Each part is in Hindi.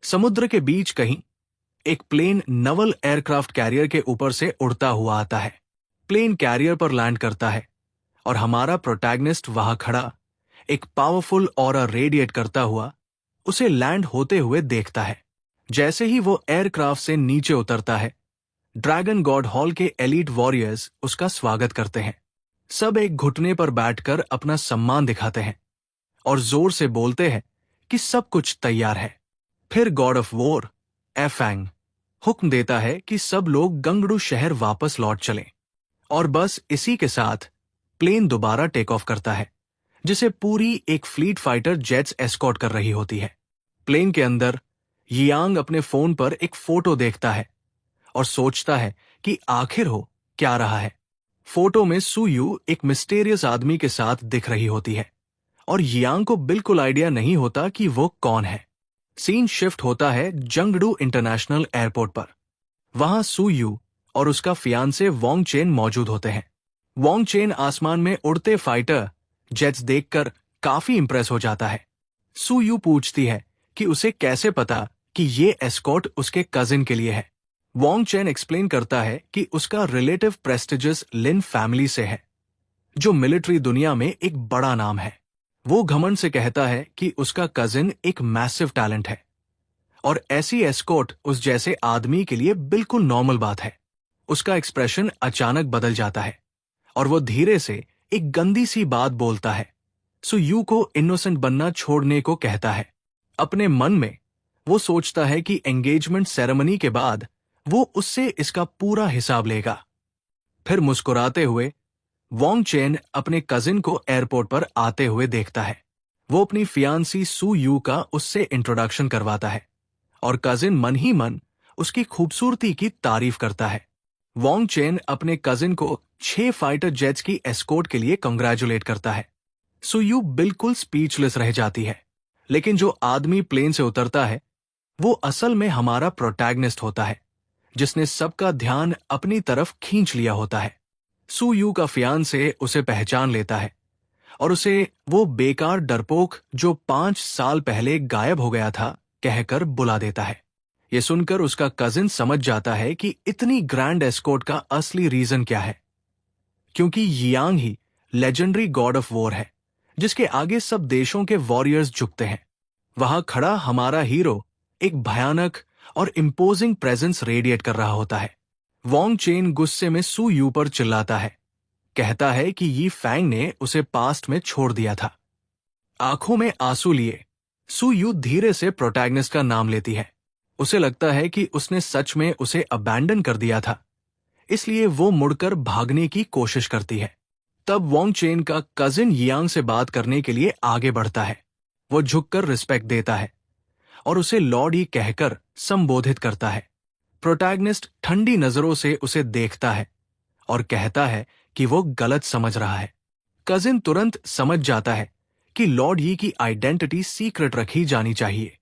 समुद्र के बीच कहीं एक प्लेन नवल एयरक्राफ्ट कैरियर के ऊपर से उड़ता हुआ आता है। प्लेन कैरियर पर लैंड करता है और हमारा प्रोटैगनिस्ट वहां खड़ा एक पावरफुल ऑरा रेडिएट करता हुआ उसे लैंड होते हुए देखता है। जैसे ही वो एयरक्राफ्ट से नीचे उतरता है, ड्रैगन गॉड हॉल के एलीट वॉरियर्स उसका स्वागत करते हैं। सब एक घुटने पर बैठकर अपना सम्मान दिखाते हैं और जोर से बोलते हैं कि सब कुछ तैयार है। फिर गॉड ऑफ वॉर एफैंग हुक्म देता है कि सब लोग गंगडू शहर वापस लौट चलें। और बस इसी के साथ प्लेन दोबारा टेक ऑफ करता है, जिसे पूरी एक फ्लीट फाइटर जेट्स एस्कॉर्ट कर रही होती है। प्लेन के अंदर यियांग अपने फोन पर एक फोटो देखता है और सोचता है कि आखिर हो क्या रहा है। फोटो में सू यू एक मिस्टीरियस आदमी के साथ दिख रही होती है और यियांग को बिल्कुल आइडिया नहीं होता कि वो कौन है। सीन शिफ्ट होता है जंगडू इंटरनेशनल एयरपोर्ट पर। वहां सू यू और उसका फियांसे वोंग चेन मौजूद होते हैं। वोंग चेन आसमान में उड़ते फाइटर जेट्स देखकर काफी इंप्रेस हो जाता है। सू यू पूछती है कि उसे कैसे पता कि ये एस्कॉर्ट उसके कजिन के लिए है। वोंग चेन एक्सप्लेन करता है कि उसका रिलेटिव प्रेस्टिजियस लिन फैमिली से है, जो मिलिट्री दुनिया में एक बड़ा नाम है। वो घमंड से कहता है कि उसका कजिन एक मैसिव टैलेंट है और ऐसी एस्कॉर्ट उस जैसे आदमी के लिए बिल्कुल नॉर्मल बात है। उसका एक्सप्रेशन अचानक बदल जाता है और वो धीरे से एक गंदी सी बात बोलता है। सू यू को इनोसेंट बनना छोड़ने को कहता है। अपने मन में वो सोचता है कि एंगेजमेंट सेरेमनी के बाद वो उससे इसका पूरा हिसाब लेगा। फिर मुस्कुराते हुए वोंग चेन अपने कजिन को एयरपोर्ट पर आते हुए देखता है। वो अपनी फियांसी सू यू का उससे इंट्रोडक्शन करवाता है और कजिन मन ही मन उसकी खूबसूरती की तारीफ करता है। वोंग चेन अपने कजिन को 6 फाइटर जेट्स की एस्कॉर्ट के लिए कंग्रेचुलेट करता है। सू यू बिल्कुल स्पीचलेस रह जाती है, लेकिन जो आदमी प्लेन से उतरता है वो असल में हमारा प्रोटैगनिस्ट होता है, जिसने सबका ध्यान अपनी तरफ खींच लिया होता है। सू यू का फियांसे उसे पहचान लेता है और उसे वो बेकार डरपोक जो 5 साल पहले गायब हो गया था कहकर बुला देता है। ये सुनकर उसका कजिन समझ जाता है कि इतनी ग्रैंड एस्कॉर्ट का असली रीजन क्या है, क्योंकि Yiyang he legendary God of war है, जिसके आगे सब देशों के वॉरियर्स झुकते हैं। वहां खड़ा हमारा हीरो एक भयानक और इंपोजिंग प्रेजेंस रेडिएट कर रहा होता है। वोंग चेन गुस्से में सू यू पर चिल्लाता है, कहता है कि यी फैंग ने उसे पास्ट में छोड़ दिया था। आंखों में आंसू लिए सू यू धीरे से प्रोटैगनिस्ट का नाम लेती है। उसे लगता है कि उसने सच में उसे अबैंडन कर दिया था, इसलिए वो मुड़कर भागने की कोशिश करती है। तब वोंग चेन का कजिन यियांग से बात करने के लिए आगे बढ़ता है। वो झुककर रिस्पेक्ट देता है और उसे लॉर्ड ही कहकर संबोधित करता है। प्रोटैगनिस्ट ठंडी नजरों से उसे देखता है और कहता है कि वो गलत समझ रहा है। कजिन तुरंत समझ जाता है कि लॉर्ड ही की आइडेंटिटी सीक्रेट रखी जानी चाहिए।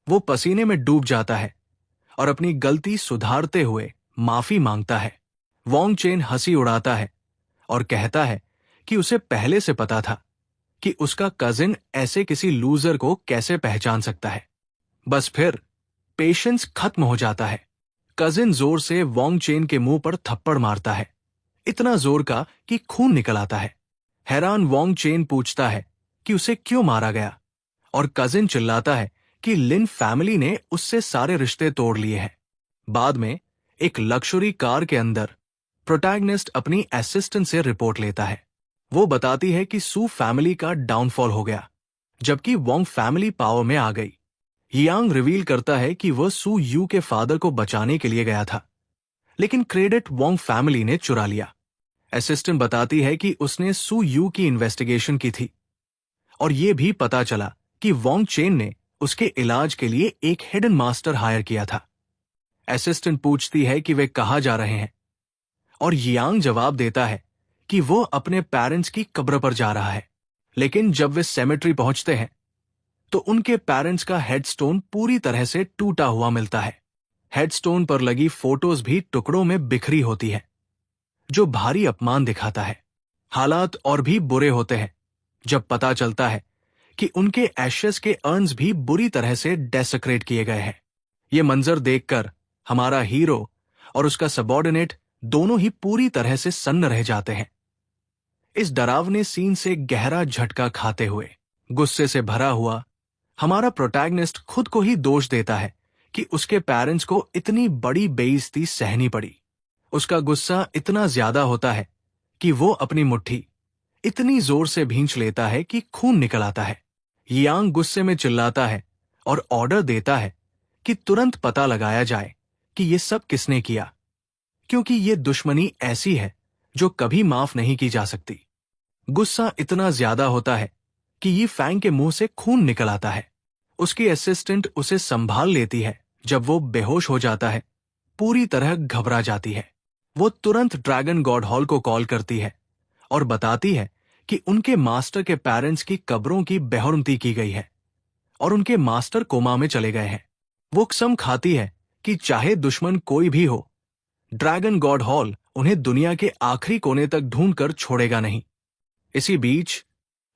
वो पसीने में डूब जाता है और अपनी गलती सुधारते हुए माफी मांगता है। वोंग चेन हंसी उड़ाता है और कहता है कि उसे पहले से पता था कि उसका कजिन ऐसे किसी लूजर को कैसे पहचान सकता है। बस फिर पेशेंस खत्म हो जाता है। कजिन जोर से वोंग चेन के मुंह पर थप्पड़ मारता है, इतना जोर का कि खून निकल आता है। हैरान वोंग चेन पूछता है कि उसे क्यों मारा गया और कजिन चिल्लाता है कि लिन फैमिली ने उससे सारे रिश्ते तोड़ लिए हैं। बाद में एक लक्जरी कार के अंदर प्रोटैगनिस्ट अपनी असिस्टेंट से रिपोर्ट लेता है। वो बताती है कि सू फैमिली का डाउनफॉल हो गया, जबकि वोंग फैमिली पावर में आ गई। यियांग रिवील करता है कि वह सू यू के फादर को बचाने के लिए गया था, लेकिन क्रेडिट वोंग फैमिली ने चुरा लिया। असिस्टेंट बताती है कि उसने सू यू की इन्वेस्टिगेशन की थी और यह भी पता चला कि वोंग चेन ने उसके इलाज के लिए एक हिडन मास्टर हायर किया था। असिस्टेंट पूछती है कि वे कहाँ जा रहे हैं और यियांग जवाब देता है कि वो अपने पेरेंट्स की कब्र पर जा रहा है। लेकिन जब वे सेमेट्री पहुंचते हैं तो उनके पेरेंट्स का हेडस्टोन पूरी तरह से टूटा हुआ मिलता है। हेडस्टोन पर लगी फोटोज भी टुकड़ों में बिखरी होती है, जो भारी अपमान दिखाता है। हालात और भी बुरे होते हैं जब पता चलता है कि उनके एशेस के अर्न्स भी बुरी तरह से डेसेक्रेट किए गए हैं। ये मंजर देखकर हमारा हीरो और उसका सबॉर्डिनेट दोनों ही पूरी तरह से सन्न रह जाते हैं। इस डरावने सीन से गहरा झटका खाते हुए, गुस्से से भरा हुआ, हमारा प्रोटैगनिस्ट खुद को ही दोष देता है कि उसके पेरेंट्स को इतनी बड़ी बेइज्जती सहनी पड़ी। उसका गुस्सा इतना ज्यादा होता है कि वो अपनी मुट्ठी इतनी जोर से भींच लेता है कि खून निकल आता है। यांग गुस्से में चिल्लाता है और ऑर्डर देता है कि तुरंत पता लगाया जाए कि ये सब किसने किया, क्योंकि ये दुश्मनी ऐसी है जो कभी माफ नहीं की जा सकती। गुस्सा इतना ज्यादा होता है कि ये फैंग के मुंह से खून निकल आता है। उसकी असिस्टेंट उसे संभाल लेती है। जब वो बेहोश हो जाता है, पूरी तरह घबरा जाती है, वो तुरंत ड्रैगन गॉड हॉल को कॉल करती है और बताती है कि उनके मास्टर के पेरेंट्स की कब्रों की बेहुरमती की गई है और उनके मास्टर कोमा में चले गए हैं। वो कसम खाती है कि चाहे दुश्मन कोई भी हो, ड्रैगन गॉड हॉल उन्हें दुनिया के आखिरी कोने तक ढूंढकर छोड़ेगा नहीं। इसी बीच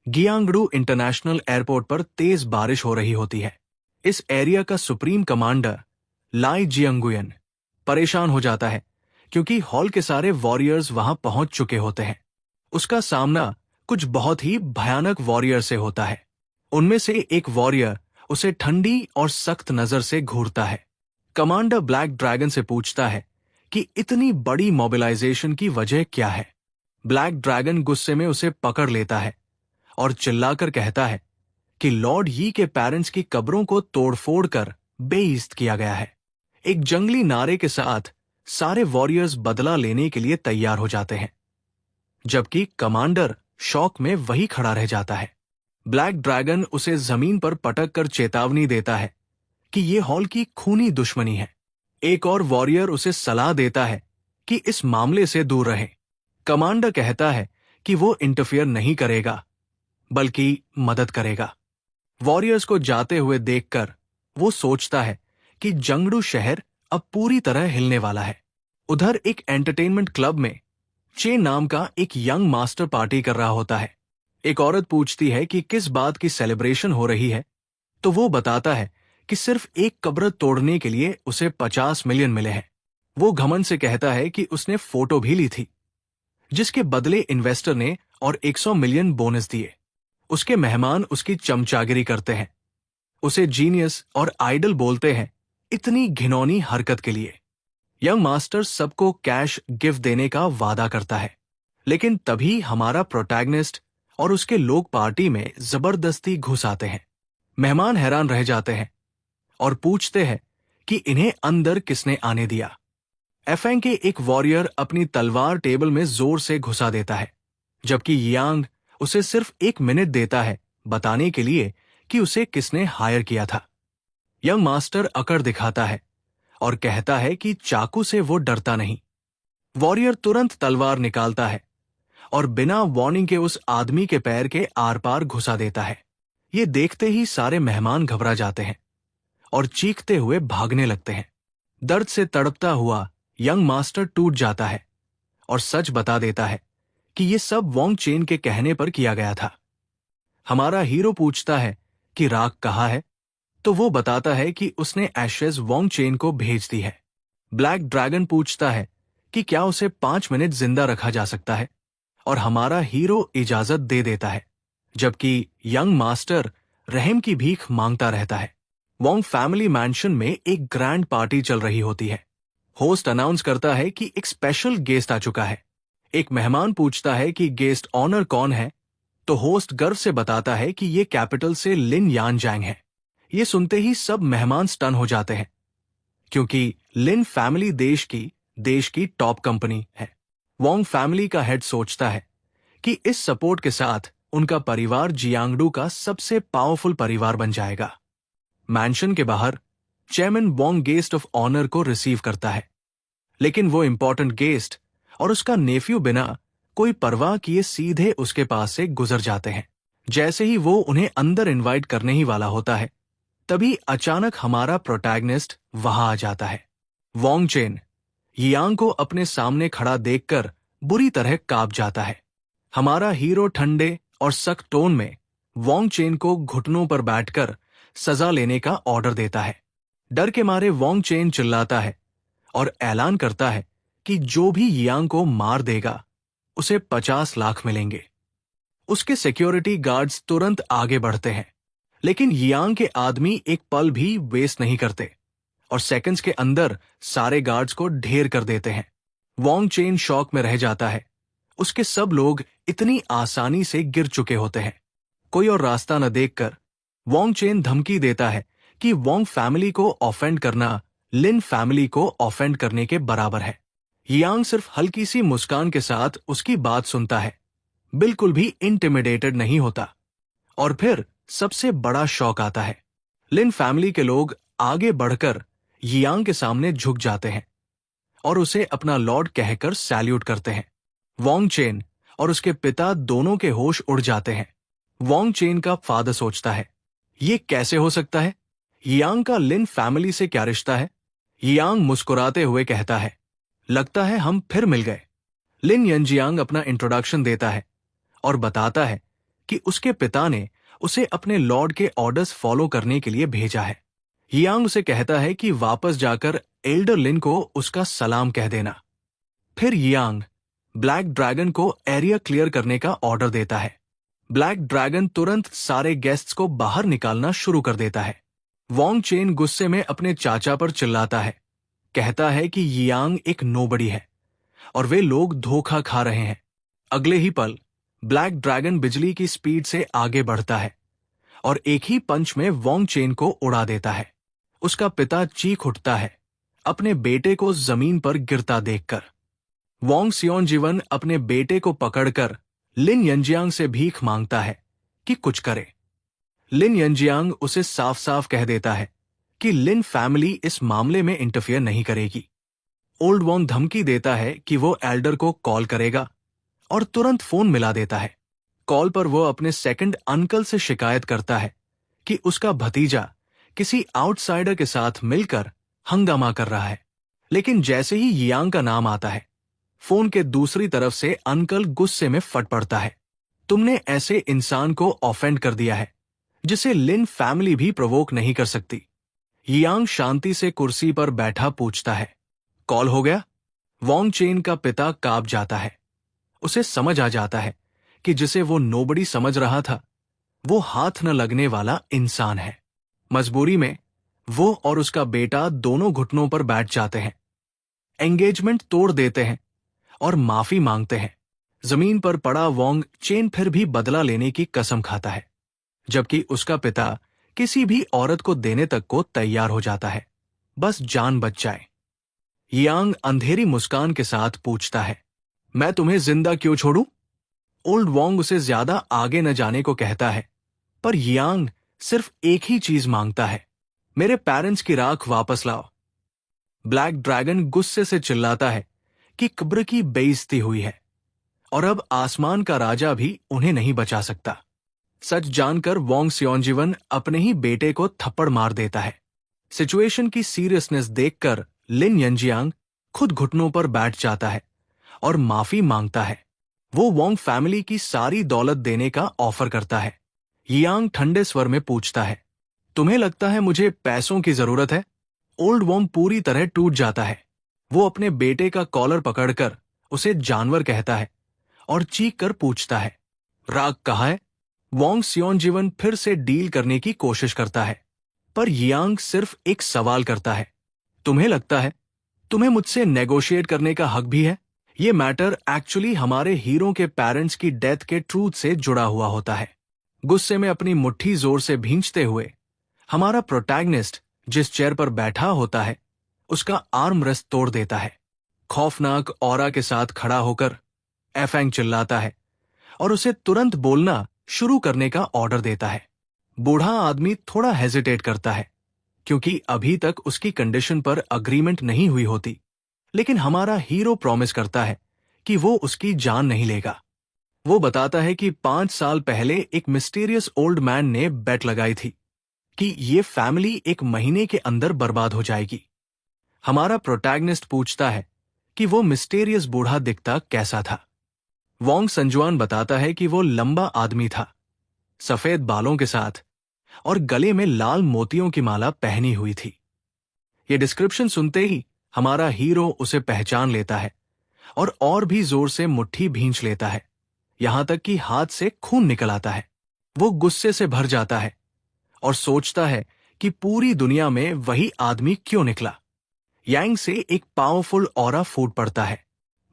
गियांगडू इंटरनेशनल एयरपोर्ट पर तेज बारिश हो रही होती है। इस एरिया का सुप्रीम कमांडर लाई जियांगुयन परेशान हो जाता है क्योंकि हॉल के सारे वॉरियर्स वहां पहुंच चुके होते हैं। उसका सामना कुछ बहुत ही भयानक वॉरियर से होता है। उनमें से एक वॉरियर उसे ठंडी और सख्त नजर से घूरता है। कमांडर ब्लैक ड्रैगन से पूछता है कि इतनी बड़ी मोबिलाइजेशन की वजह क्या है। ब्लैक ड्रैगन गुस्से में उसे पकड़ लेता है और चिल्लाकर कहता है कि लॉर्ड यी के पेरेंट्स की कब्रों को तोड़फोड़ कर बेइज्जत किया गया है। एक जंगली नारे के साथ सारे वॉरियर्स बदला लेने के लिए तैयार हो जाते हैं, जबकि कमांडर शॉक में वही खड़ा रह जाता है। ब्लैक ड्रैगन उसे जमीन पर पटक कर चेतावनी देता है कि यह हॉल की खूनी दुश्मनी है। एक और वॉरियर उसे सलाह देता है कि इस मामले से दूर रहे। कमांडर कहता है कि वो इंटरफियर नहीं करेगा, बल्कि मदद करेगा। वॉरियर्स को जाते हुए देखकर वो सोचता है कि जंगडू शहर अब पूरी तरह हिलने वाला है। उधर एक एंटरटेनमेंट क्लब में चे नाम का एक यंग मास्टर पार्टी कर रहा होता है। एक औरत पूछती है कि किस बात की सेलिब्रेशन हो रही है, तो वो बताता है कि सिर्फ एक कब्र तोड़ने के लिए उसे 50 मिलियन मिले हैं। वो घमंड से कहता है कि उसने फोटो भी ली थी, जिसके बदले इन्वेस्टर ने और 100 मिलियन बोनस दिए। उसके मेहमान उसकी चमचागिरी करते हैं, उसे जीनियस और आइडल बोलते हैं, इतनी घिनौनी हरकत के लिए। यंग मास्टर सबको कैश गिफ्ट देने का वादा करता है, लेकिन तभी हमारा प्रोटैगनिस्ट और उसके लोग पार्टी में जबरदस्ती घुस आते हैं। मेहमान हैरान रह जाते हैं और पूछते हैं कि इन्हें अंदर किसने आने दिया। एफएंग के एक वॉरियर अपनी तलवार टेबल में जोर से घुसा देता है, जबकि यांग उसे सिर्फ 1 मिनट देता है बताने के लिए कि उसे किसने हायर किया था। यंग मास्टर अकड़ दिखाता है और कहता है कि चाकू से वो डरता नहीं। वॉरियर तुरंत तलवार निकालता है और बिना वार्निंग के उस आदमी के पैर के आर पार घुसा देता है। ये देखते ही सारे मेहमान घबरा जाते हैं और चीखते हुए भागने लगते हैं। दर्द से तड़पता हुआ यंग मास्टर टूट जाता है और सच बता देता है कि ये सब वोंग चेन के कहने पर किया गया था। हमारा हीरो पूछता है कि राख कहाँ है, तो वो बताता है कि उसने एशेज वोंग चेन को भेज दी है। ब्लैक ड्रैगन पूछता है कि क्या उसे 5 मिनट जिंदा रखा जा सकता है, और हमारा हीरो इजाजत दे देता है, जबकि यंग मास्टर रहम की भीख मांगता रहता है। वोंग फैमिली मैंशन में एक ग्रैंड पार्टी चल रही होती है। होस्ट अनाउंस करता है कि एक स्पेशल गेस्ट आ चुका है। एक मेहमान पूछता है कि गेस्ट ऑनर कौन है, तो होस्ट गर्व से बताता है कि ये कैपिटल से लिन यान जैंग है। ये सुनते ही सब मेहमान स्टन हो जाते हैं, क्योंकि लिन फैमिली देश की टॉप कंपनी है। वोंग फैमिली का हेड सोचता है कि इस सपोर्ट के साथ उनका परिवार जियांगडू का सबसे पावरफुल परिवार बन जाएगा। मैंशन के बाहर chairman Wong guest of honour को रिसीव करता है, लेकिन वो इंपॉर्टेंट गेस्ट और उसका नेफ्यू बिना कोई परवाह किए सीधे उसके पास से गुजर जाते हैं। जैसे ही वो उन्हें अंदर इनवाइट करने ही वाला होता है, तभी अचानक हमारा प्रोटैगनिस्ट वहां आ जाता है। वोंग चेन यांग को अपने सामने खड़ा देखकर बुरी तरह कांप जाता है। हमारा हीरो ठंडे और सख्त टोन में वोंग चेन को घुटनों पर बैठकर सजा लेने का ऑर्डर देता है। डर के मारे वोंग चेन चिल्लाता है और ऐलान करता है कि जो भी यांग को मार देगा उसे 50 लाख मिलेंगे। उसके सिक्योरिटी गार्ड्स तुरंत आगे बढ़ते हैं, लेकिन यांग के आदमी एक पल भी वेस्ट नहीं करते और सेकंड्स के अंदर सारे गार्ड्स को ढेर कर देते हैं। वोंग चेन शॉक में रह जाता है। उसके सब लोग इतनी आसानी से गिर चुके होते हैं। कोई और रास्ता न देखकर वोंग चेन धमकी देता है कि वोंग फैमिली को ऑफेंड करना लिन फैमिली को ऑफेंड करने के बराबर है। यांग सिर्फ हल्की सी मुस्कान के साथ उसकी बात सुनता है, बिल्कुल भी इंटिमिडेटेड नहीं होता। और फिर सबसे बड़ा शौक आता है। लिन फैमिली के लोग आगे बढ़कर यांग के सामने झुक जाते हैं और उसे अपना लॉर्ड कहकर सैल्यूट करते हैं। वोंग चेन और उसके पिता दोनों के होश उड़ जाते हैं। वोंग चेन का फादर सोचता है, ये कैसे हो सकता है? यांग का लिन फैमिली से क्या रिश्ता है? यांग मुस्कुराते हुए कहता है, लगता है हम फिर मिल गए। लिन यंजियांग अपना इंट्रोडक्शन देता है और बताता है कि उसके पिता ने उसे अपने लॉर्ड के ऑर्डर्स फॉलो करने के लिए भेजा है। यांग उसे कहता है कि वापस जाकर एल्डर लिन को उसका सलाम कह देना। फिर यांग ब्लैक ड्रैगन को एरिया क्लियर करने का ऑर्डर देता है। ब्लैक ड्रैगन तुरंत सारे गेस्ट्स को बाहर निकालना शुरू कर देता है। वोंग चेन गुस्से में अपने चाचा पर चिल्लाता है, कहता है कि यांग एक नोबडी है और वे लोग धोखा खा रहे हैं। अगले ही पल ब्लैक ड्रैगन बिजली की स्पीड से आगे बढ़ता है और एक ही पंच में वोंग चेन को उड़ा देता है। उसका पिता चीख उठता है, अपने बेटे को जमीन पर गिरता देखकर। वोंग सियोनजीवन अपने बेटे को पकड़कर लिन यंजियांग से भीख मांगता है कि कुछ करे। लिन यंजियांग उसे साफ साफ कह देता है कि लिन फैमिली इस मामले में इंटरफियर नहीं करेगी। ओल्ड वोंग धमकी देता है कि वो एल्डर को कॉल करेगा और तुरंत फोन मिला देता है। कॉल पर वो अपने सेकंड अंकल से शिकायत करता है कि उसका भतीजा किसी आउटसाइडर के साथ मिलकर हंगामा कर रहा है। लेकिन जैसे ही यांग का नाम आता है, फोन के दूसरी तरफ से अंकल गुस्से में फट पड़ता है। तुमने ऐसे इंसान को ऑफेंड कर दिया है जिसे लिन फैमिली भी प्रोवोक नहीं कर सकती। यांग शांति से कुर्सी पर बैठा पूछता है, कॉल हो गया? वोंग चेन का पिता कांप जाता है। उसे समझ आ जाता है कि जिसे वो नोबडी समझ रहा था, वो हाथ न लगने वाला इंसान है। मजबूरी में वो और उसका बेटा दोनों घुटनों पर बैठ जाते हैं, एंगेजमेंट तोड़ देते हैं और माफी मांगते हैं। जमीन पर पड़ा वोंग चेन फिर भी बदला लेने की कसम खाता है, जबकि उसका पिता किसी भी औरत को देने तक को तैयार हो जाता है, बस जान बच जाए। यांग अंधेरी मुस्कान के साथ पूछता है, मैं तुम्हें जिंदा क्यों छोड़ूं? ओल्ड वोंग उसे ज्यादा आगे न जाने को कहता है, पर यांग सिर्फ एक ही चीज मांगता है, मेरे पेरेंट्स की राख वापस लाओ। ब्लैक ड्रैगन गुस्से से चिल्लाता है कि कब्र की बेइज्जती हुई है और अब आसमान का राजा भी उन्हें नहीं बचा सकता। सच जानकर वोंग सियोनजीवन अपने ही बेटे को थप्पड़ मार देता है। सिचुएशन की सीरियसनेस देखकर लिन यंजियांग खुद घुटनों पर बैठ जाता है और माफी मांगता है। वो वोंग फैमिली की सारी दौलत देने का ऑफर करता है। यांग ठंडे स्वर में पूछता है, तुम्हें लगता है मुझे पैसों की जरूरत है? ओल्ड वोंग पूरी तरह टूट जाता है। वो अपने बेटे का कॉलर पकड़कर उसे जानवर कहता है और चीख कर पूछता है, राग कहाँ है? वोंग सियोनजीवन फिर से डील करने की कोशिश करता है, पर यांग सिर्फ एक सवाल करता है, तुम्हें लगता है तुम्हें मुझसे नेगोशिएट करने का हक भी है? ये मैटर एक्चुअली हमारे हीरो के पेरेंट्स की डेथ के ट्रूथ से जुड़ा हुआ होता है। गुस्से में अपनी मुट्ठी जोर से भींचते हुए हमारा प्रोटैगनिस्ट जिस चेयर पर बैठा होता है उसका आर्म रेस्ट तोड़ देता है। खौफनाक ऑरा के साथ खड़ा होकर एफेंग चिल्लाता है और उसे तुरंत बोलना शुरू करने का ऑर्डर देता है। बूढ़ा आदमी थोड़ा हेजिटेट करता है क्योंकि अभी तक उसकी कंडीशन पर अग्रीमेंट नहीं हुई होती, लेकिन हमारा हीरो प्रॉमिस करता है कि वो उसकी जान नहीं लेगा। वो बताता है कि 5 साल पहले एक मिस्टीरियस ओल्ड मैन ने बेट लगाई थी कि ये फैमिली 1 महीने के अंदर बर्बाद हो जाएगी। हमारा प्रोटैगनिस्ट पूछता है कि वो मिस्टीरियस बूढ़ा दिखता कैसा था। वोंग संजुआन बताता है कि वो लंबा आदमी था, सफेद बालों के साथ और गले में लाल मोतियों की माला पहनी हुई थी। ये डिस्क्रिप्शन सुनते ही हमारा हीरो उसे पहचान लेता है और भी जोर से मुट्ठी भींच लेता है, यहां तक कि हाथ से खून निकल आता है। वो गुस्से से भर जाता है और सोचता है कि पूरी दुनिया में वही आदमी क्यों निकला। यांग से एक पावरफुल ऑरा फूट पड़ता है।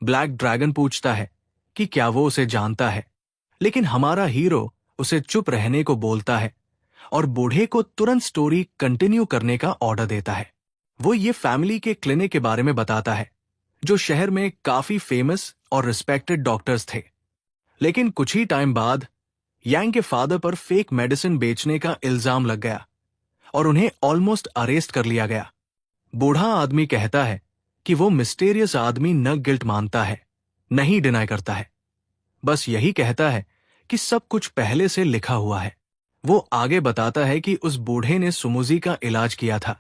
ब्लैक ड्रैगन पूछता है कि क्या वो उसे जानता है, लेकिन हमारा हीरो उसे चुप रहने को बोलता है और बूढ़े को तुरंत स्टोरी कंटिन्यू करने का ऑर्डर देता है। वो ये फैमिली के क्लिनिक के बारे में बताता है, जो शहर में काफी फेमस और रिस्पेक्टेड डॉक्टर्स थे। लेकिन कुछ ही टाइम बाद यांग के फादर पर फेक मेडिसिन बेचने का इल्जाम लग गया और उन्हें ऑलमोस्ट अरेस्ट कर लिया गया। बूढ़ा आदमी कहता है कि वो मिस्टीरियस आदमी न गिल्ट मानता है, नहीं डिनाई करता है, बस यही कहता है कि सब कुछ पहले से लिखा हुआ है। वो आगे बताता है कि उस बूढ़े ने सुमुजी का इलाज किया था,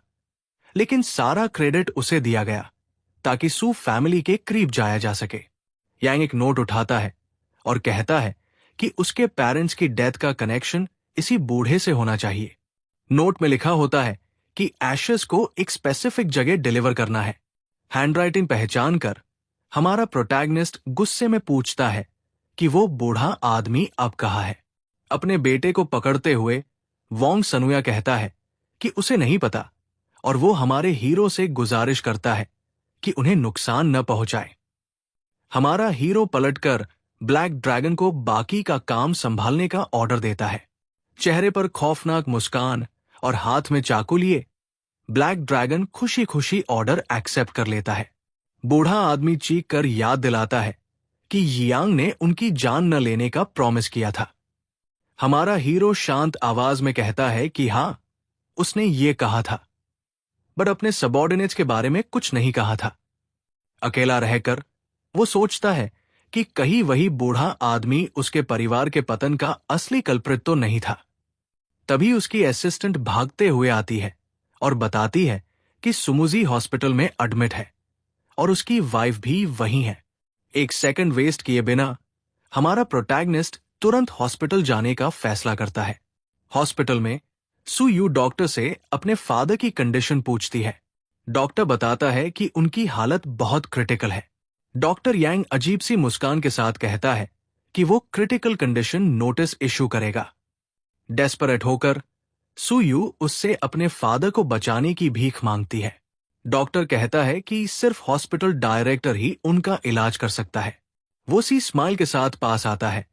लेकिन सारा क्रेडिट उसे दिया गया ताकि सू फैमिली के करीब जाया जा सके। यांग एक नोट उठाता है और कहता है कि उसके पेरेंट्स की डेथ का कनेक्शन इसी बूढ़े से होना चाहिए। नोट में लिखा होता है कि एशेस को एक स्पेसिफिक जगह डिलीवर करना है। हैंडराइटिंग पहचान कर हमारा प्रोटैगनिस्ट गुस्से में पूछता है कि वो बूढ़ा आदमी अब कहाँ है। अपने बेटे को पकड़ते हुए वोंग सनुया कहता है कि उसे नहीं पता और वो हमारे हीरो से गुजारिश करता है कि उन्हें नुकसान न पहुंचाए। हमारा हीरो पलटकर ब्लैक ड्रैगन को बाकी का काम संभालने का ऑर्डर देता है। चेहरे पर खौफनाक मुस्कान और हाथ में चाकू लिए ब्लैक ड्रैगन खुशी खुशी ऑर्डर एक्सेप्ट कर लेता है। बूढ़ा आदमी चीख कर याद दिलाता है कि यियांग ने उनकी जान न लेने का प्रॉमिस किया था। हमारा हीरो शांत आवाज में कहता है कि हाँ, उसने ये कहा था, बट अपने सबऑर्डिनेट्स के बारे में कुछ नहीं कहा था। अकेला रहकर वो सोचता है कि कहीं वही बूढ़ा आदमी उसके परिवार के पतन का असली कल्प्रिट तो नहीं था। तभी उसकी असिस्टेंट भागते हुए आती है और बताती है कि सुमुजी हॉस्पिटल में एडमिट है और उसकी वाइफ भी वहीं है। एक सेकंड वेस्ट किए बिना हमारा प्रोटैगनिस्ट तुरंत हॉस्पिटल जाने का फैसला करता है। हॉस्पिटल में सू यू डॉक्टर से अपने फादर की कंडीशन पूछती है। डॉक्टर बताता है कि उनकी हालत बहुत क्रिटिकल है। डॉक्टर यांग अजीब सी मुस्कान के साथ कहता है कि वो क्रिटिकल कंडीशन नोटिस इशू करेगा। डेस्परेट होकर सू यू उससे अपने फादर को बचाने की भीख मांगती है। डॉक्टर कहता है कि सिर्फ हॉस्पिटल डायरेक्टर ही उनका इलाज कर सकता है। वो सी स्माइल के साथ पास आता है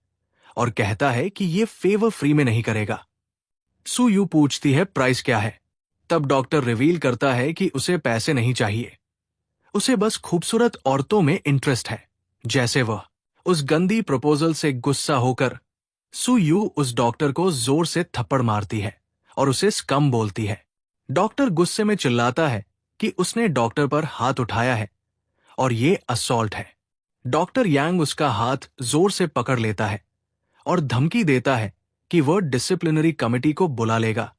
और कहता है कि ये फेवर फ्री में नहीं करेगा। सू यू पूछती है प्राइस क्या है। तब डॉक्टर रिवील करता है कि उसे पैसे नहीं चाहिए, उसे बस खूबसूरत औरतों में इंटरेस्ट है जैसे वह। उस गंदी प्रपोजल से गुस्सा होकर सू यू उस डॉक्टर को जोर से थप्पड़ मारती है और उसे स्कम बोलती है। डॉक्टर गुस्से में चिल्लाता है कि उसने डॉक्टर पर हाथ उठाया है और ये असॉल्ट है। डॉक्टर यांग उसका हाथ जोर से पकड़ लेता है और धमकी देता है कि वह डिसिप्लिनरी कमेटी को बुला लेगा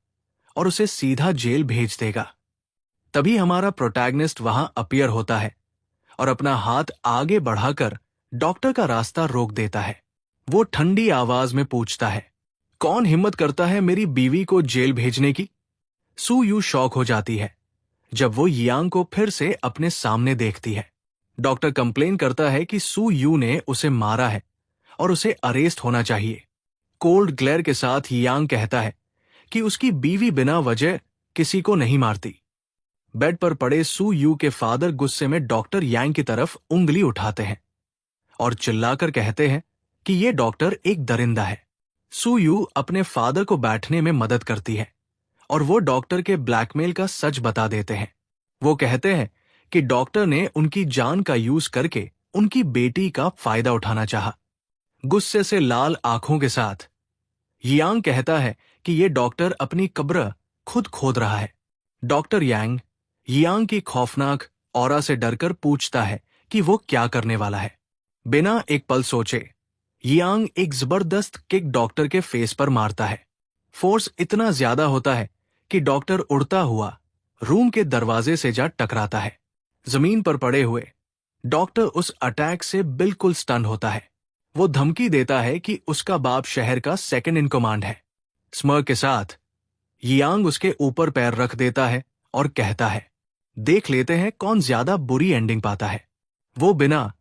और उसे सीधा जेल भेज देगा। तभी हमारा प्रोटैगनिस्ट वहां अपीयर होता है और अपना हाथ आगे बढ़ाकर डॉक्टर का रास्ता रोक देता है। वो ठंडी आवाज में पूछता है, कौन हिम्मत करता है मेरी बीवी को जेल भेजने की? सू यू शॉक हो जाती है जब वो यियांग को फिर से अपने सामने देखती है। डॉक्टर कंप्लेन करता है कि सू यू ने उसे मारा है और उसे अरेस्ट होना चाहिए। कोल्ड ग्लेयर के साथ यियांग कहता है कि उसकी बीवी बिना वजह किसी को नहीं मारती। बेड पर पड़े सू यू के फादर गुस्से में डॉक्टर यांग की तरफ उंगली उठाते हैं और चिल्लाकर कहते हैं कि यह डॉक्टर एक दरिंदा है। सू यू अपने फादर को बैठने में मदद करती है और वो डॉक्टर के ब्लैकमेल का सच बता देते हैं। वो कहते हैं कि डॉक्टर ने उनकी जान का यूज करके उनकी बेटी का फायदा उठाना चाहा। गुस्से से लाल आंखों के साथ यियांग कहता है कि यह डॉक्टर अपनी कब्र खुद खोद रहा है। डॉक्टर यांग यियांग की खौफनाक ऑरा से डरकर पूछता है कि वो क्या करने वाला है। बिना एक पल सोचे यियांग एक जबरदस्त किक डॉक्टर के फेस पर मारता है। फोर्स इतना ज्यादा होता है कि डॉक्टर उड़ता हुआ रूम के दरवाजे से जा टकराता है। जमीन पर पड़े हुए डॉक्टर उस अटैक से बिल्कुल स्टन होता है। वो धमकी देता है कि उसका बाप शहर का सेकंड इन कमांड है। स्मर्क के साथ यियांग उसके ऊपर पैर रख देता है और कहता है, देख लेते हैं कौन ज्यादा बुरी एंडिंग पाता है। वो बिना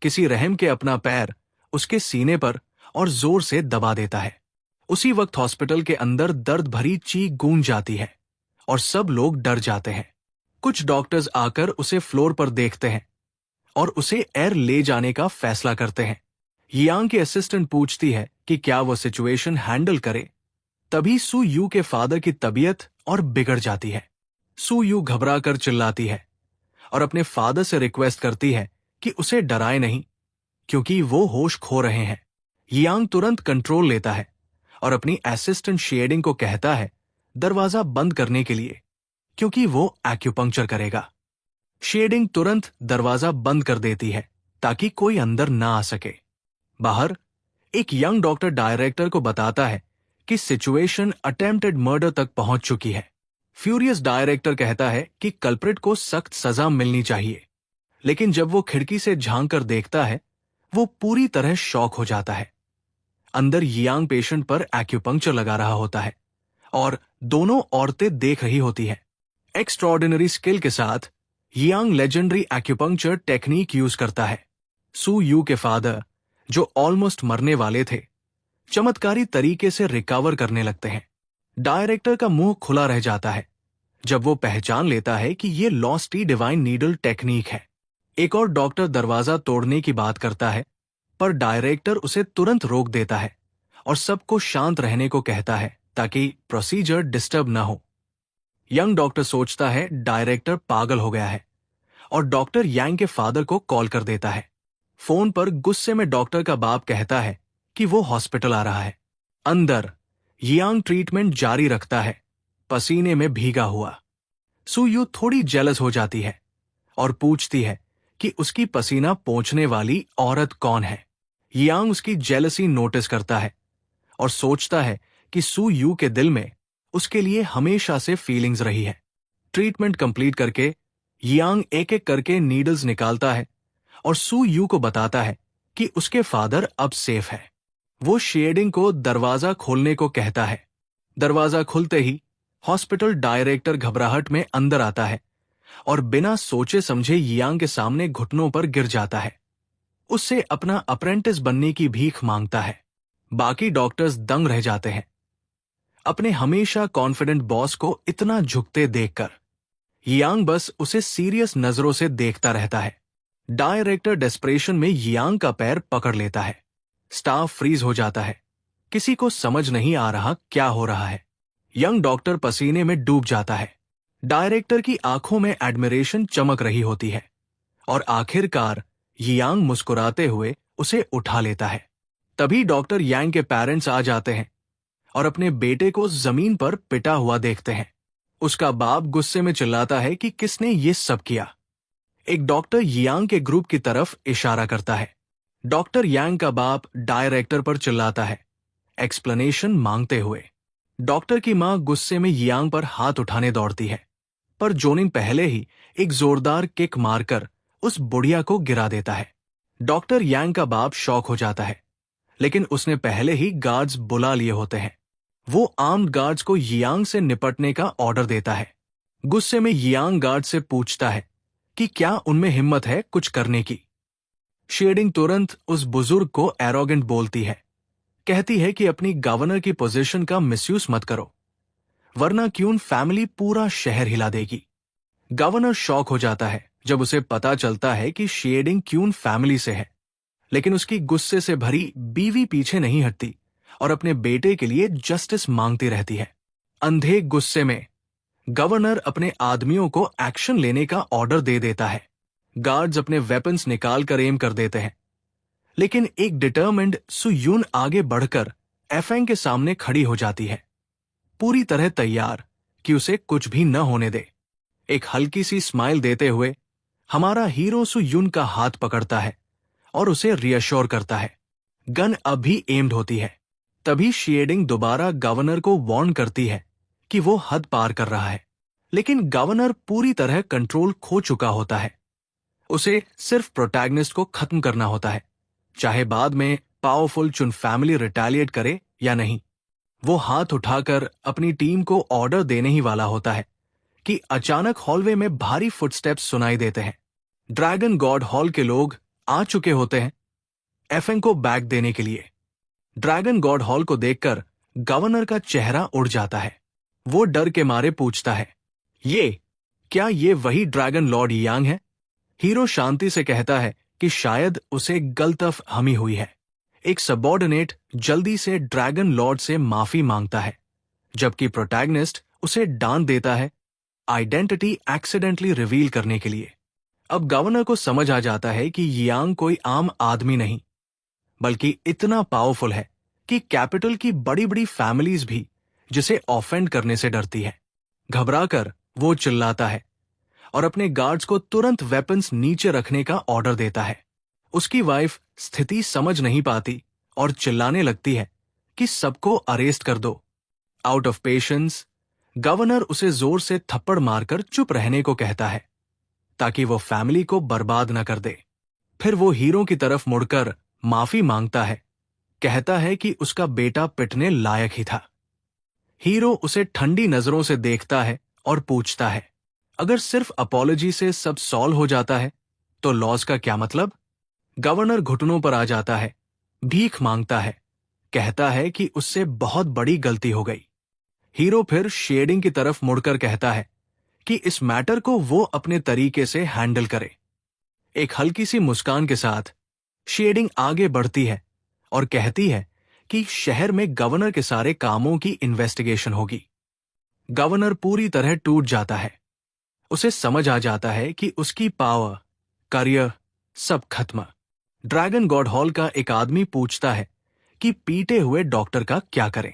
किसी रहम के अपना पैर उसके सीने पर और जोर से दबा देता है। उसी वक्त हॉस्पिटल के अंदर दर्द भरी चीख गूंज जाती है और सब लोग डर जाते हैं। कुछ डॉक्टर्स आकर उसे फ्लोर पर देखते हैं और उसे एयर ले जाने का फैसला करते हैं। यांग की असिस्टेंट पूछती है कि क्या वो सिचुएशन हैंडल करे। तभी सू यू के फादर की तबीयत और बिगड़ जाती है। सू यू घबरा कर चिल्लाती है और अपने फादर से रिक्वेस्ट करती है कि उसे डराए नहीं, क्योंकि वो होश खो रहे हैं। यांग तुरंत कंट्रोल लेता है और अपनी असिस्टेंट शेडिंग को कहता है दरवाजा बंद करने के लिए, क्योंकि वो एक्यूपंक्चर करेगा। शेडिंग तुरंत दरवाजा बंद कर देती है ताकि कोई अंदर ना आ सके। बाहर एक यंग डॉक्टर डायरेक्टर को बताता है कि सिचुएशन अटेम्प्टेड मर्डर तक पहुंच चुकी है। फ्यूरियस डायरेक्टर कहता है कि कल्प्रिट को सख्त सजा मिलनी चाहिए, लेकिन जब वो खिड़की से झांक कर देखता है, वो पूरी तरह शॉक हो जाता है। अंदर यांग पेशेंट पर एक्यूपंक्चर लगा रहा होता है और दोनों औरतें देख रही होती हैं। एक्स्ट्रॉर्डिनरी स्किल के साथ यांग लेजेंडरी एक्यूपंक्चर टेक्निक यूज करता है। सू यू के फादर, जो ऑलमोस्ट मरने वाले थे, चमत्कारी तरीके से रिकवर करने लगते हैं। डायरेक्टर का मुंह खुला रह जाता है जब वो पहचान लेता है कि ये लॉस्टी डिवाइन नीडल टेक्निक है। एक और डॉक्टर दरवाजा तोड़ने की बात करता है, पर डायरेक्टर उसे तुरंत रोक देता है और सबको शांत रहने को कहता है ताकि प्रोसीजर डिस्टर्ब ना हो। यंग डॉक्टर सोचता है डायरेक्टर पागल हो गया है और डॉक्टर यांग के फादर को कॉल कर देता है। फोन पर गुस्से में डॉक्टर का बाप कहता है कि वो हॉस्पिटल आ रहा है। अंदर यांग ट्रीटमेंट जारी रखता है, पसीने में भीगा हुआ। सू यू थोड़ी जेलस हो जाती है और पूछती है कि उसकी पसीना पोंछने वाली औरत कौन है। यांग उसकी जेलसी नोटिस करता है और सोचता है कि सू यू के दिल में उसके लिए हमेशा से फीलिंग्स रही है। ट्रीटमेंट कंप्लीट करके यांग एक एक करके नीडल्स निकालता है और सू यू को बताता है कि उसके फादर अब सेफ है। वो शेडिंग को दरवाजा खोलने को कहता है। दरवाजा खुलते ही हॉस्पिटल डायरेक्टर घबराहट में अंदर आता है और बिना सोचे समझे यांग के सामने घुटनों पर गिर जाता है। उससे अपना अप्रेंटिस बनने की भीख मांगता है। बाकी डॉक्टर्स दंग रह जाते हैं अपने हमेशा कॉन्फिडेंट बॉस को इतना झुकते देखकर। यांग बस उसे सीरियस नजरों से देखता रहता है। डायरेक्टर डेस्परेशन में यांग का पैर पकड़ लेता है। स्टाफ फ्रीज हो जाता है, किसी को समझ नहीं आ रहा क्या हो रहा है। यंग डॉक्टर पसीने में डूब जाता है। डायरेक्टर की आंखों में एडमिरेशन चमक रही होती है और आखिरकार यांग मुस्कुराते हुए उसे उठा लेता है। तभी डॉक्टर यांग के पेरेंट्स आ जाते हैं और अपने बेटे को जमीन पर पिटा हुआ देखते हैं। उसका बाप गुस्से में चिल्लाता है कि किसने ये सब किया। एक डॉक्टर यांग के ग्रुप की तरफ इशारा करता है। डॉक्टर यांग का बाप डायरेक्टर पर चिल्लाता है, एक्सप्लेनेशन मांगते हुए। डॉक्टर की मां गुस्से में यांग पर हाथ उठाने दौड़ती है, पर जोनिन पहले ही एक जोरदार किक मारकर उस बुढ़िया को गिरा देता है। डॉक्टर यांग का बाप शॉक हो जाता है, लेकिन उसने पहले ही गार्ड्स बुला लिए होते हैं। वो आर्म्ड गार्ड्स को यांग से निपटने का ऑर्डर देता है। गुस्से में यांग गार्ड से पूछता है कि क्या उनमें हिम्मत है कुछ करने की। शेडिंग तुरंत उस बुजुर्ग को एरोगेंट बोलती है, कहती है कि अपनी गवर्नर की पोजीशन का मिसयूज मत करो, वरना क्यून फैमिली पूरा शहर हिला देगी। गवर्नर शॉक हो जाता है जब उसे पता चलता है कि शेडिंग क्यून फैमिली से है, लेकिन उसकी गुस्से से भरी बीवी पीछे नहीं हटती और अपने बेटे के लिए जस्टिस मांगती रहती है। अंधे गुस्से में गवर्नर अपने आदमियों को एक्शन लेने का ऑर्डर दे देता है। गार्ड्स अपने वेपन्स निकाल कर एम कर देते हैं, लेकिन एक डिटरमिन्ड सू यून आगे बढ़कर एफेंग के सामने खड़ी हो जाती है, पूरी तरह तैयार कि उसे कुछ भी न होने दे। एक हल्की सी स्माइल देते हुए हमारा हीरो सू यून का हाथ पकड़ता है और उसे रियश्योर करता है। गन अब भी एम्ड होती है। तभी शेडिंग दोबारा गवर्नर को वार्न करती है कि वो हद पार कर रहा है, लेकिन गवर्नर पूरी तरह कंट्रोल खो चुका होता है। उसे सिर्फ प्रोटैगनिस्ट को खत्म करना होता है, चाहे बाद में पावरफुल चुन फैमिली रिटेलिएट करे या नहीं। वो हाथ उठाकर अपनी टीम को ऑर्डर देने ही वाला होता है कि अचानक हॉलवे में भारी फुटस्टेप्स सुनाई देते हैं। ड्रैगन गॉड हॉल के लोग आ चुके होते हैं एफएंग को बैग देने के लिए। ड्रैगन गॉड हॉल को देखकर गवर्नर का चेहरा उड़ जाता है। वो डर के मारे पूछता है, क्या ये वही ड्रैगन लॉर्ड यांग है? हीरो शांति से कहता है कि शायद उसे गलतफहमी हुई है। एक सबऑर्डिनेट जल्दी से ड्रैगन लॉर्ड से माफी मांगता है, जबकि प्रोटैगनिस्ट उसे डांट देता है आइडेंटिटी एक्सीडेंटली रिवील करने के लिए। अब गवर्नर को समझ आ जाता है कि यांग कोई आम आदमी नहीं, बल्कि इतना पावरफुल है कि कैपिटल की बड़ी बड़ी फैमिलीज भी जिसे ऑफेंड करने से डरती है। घबराकर वो चिल्लाता है और अपने गार्ड्स को तुरंत वेपन्स नीचे रखने का ऑर्डर देता है। उसकी वाइफ स्थिति समझ नहीं पाती और चिल्लाने लगती है कि सबको अरेस्ट कर दो। आउट ऑफ पेशेंस गवर्नर उसे जोर से थप्पड़ मारकर चुप रहने को कहता है ताकि वो फैमिली को बर्बाद न कर दे। फिर वो हीरो की तरफ मुड़कर माफी मांगता है, कहता है कि उसका बेटा पिटने लायक ही था। हीरो उसे ठंडी नजरों से देखता है और पूछता है, अगर सिर्फ अपॉलॉजी से सब सॉल्व हो जाता है तो लॉस का क्या मतलब? गवर्नर घुटनों पर आ जाता है, भीख मांगता है, कहता है कि उससे बहुत बड़ी गलती हो गई। हीरो फिर शेडिंग की तरफ मुड़कर कहता है कि इस मैटर को वो अपने तरीके से हैंडल करे। एक हल्की सी मुस्कान के साथ शेडिंग आगे बढ़ती है और कहती है कि शहर में गवर्नर के सारे कामों की इन्वेस्टिगेशन होगी। गवर्नर पूरी तरह टूट जाता है। उसे समझ आ जाता है कि उसकी पावर, करियर सब खत्म। ड्रैगन गॉड हॉल का एक आदमी पूछता है कि पीटे हुए डॉक्टर का क्या करें।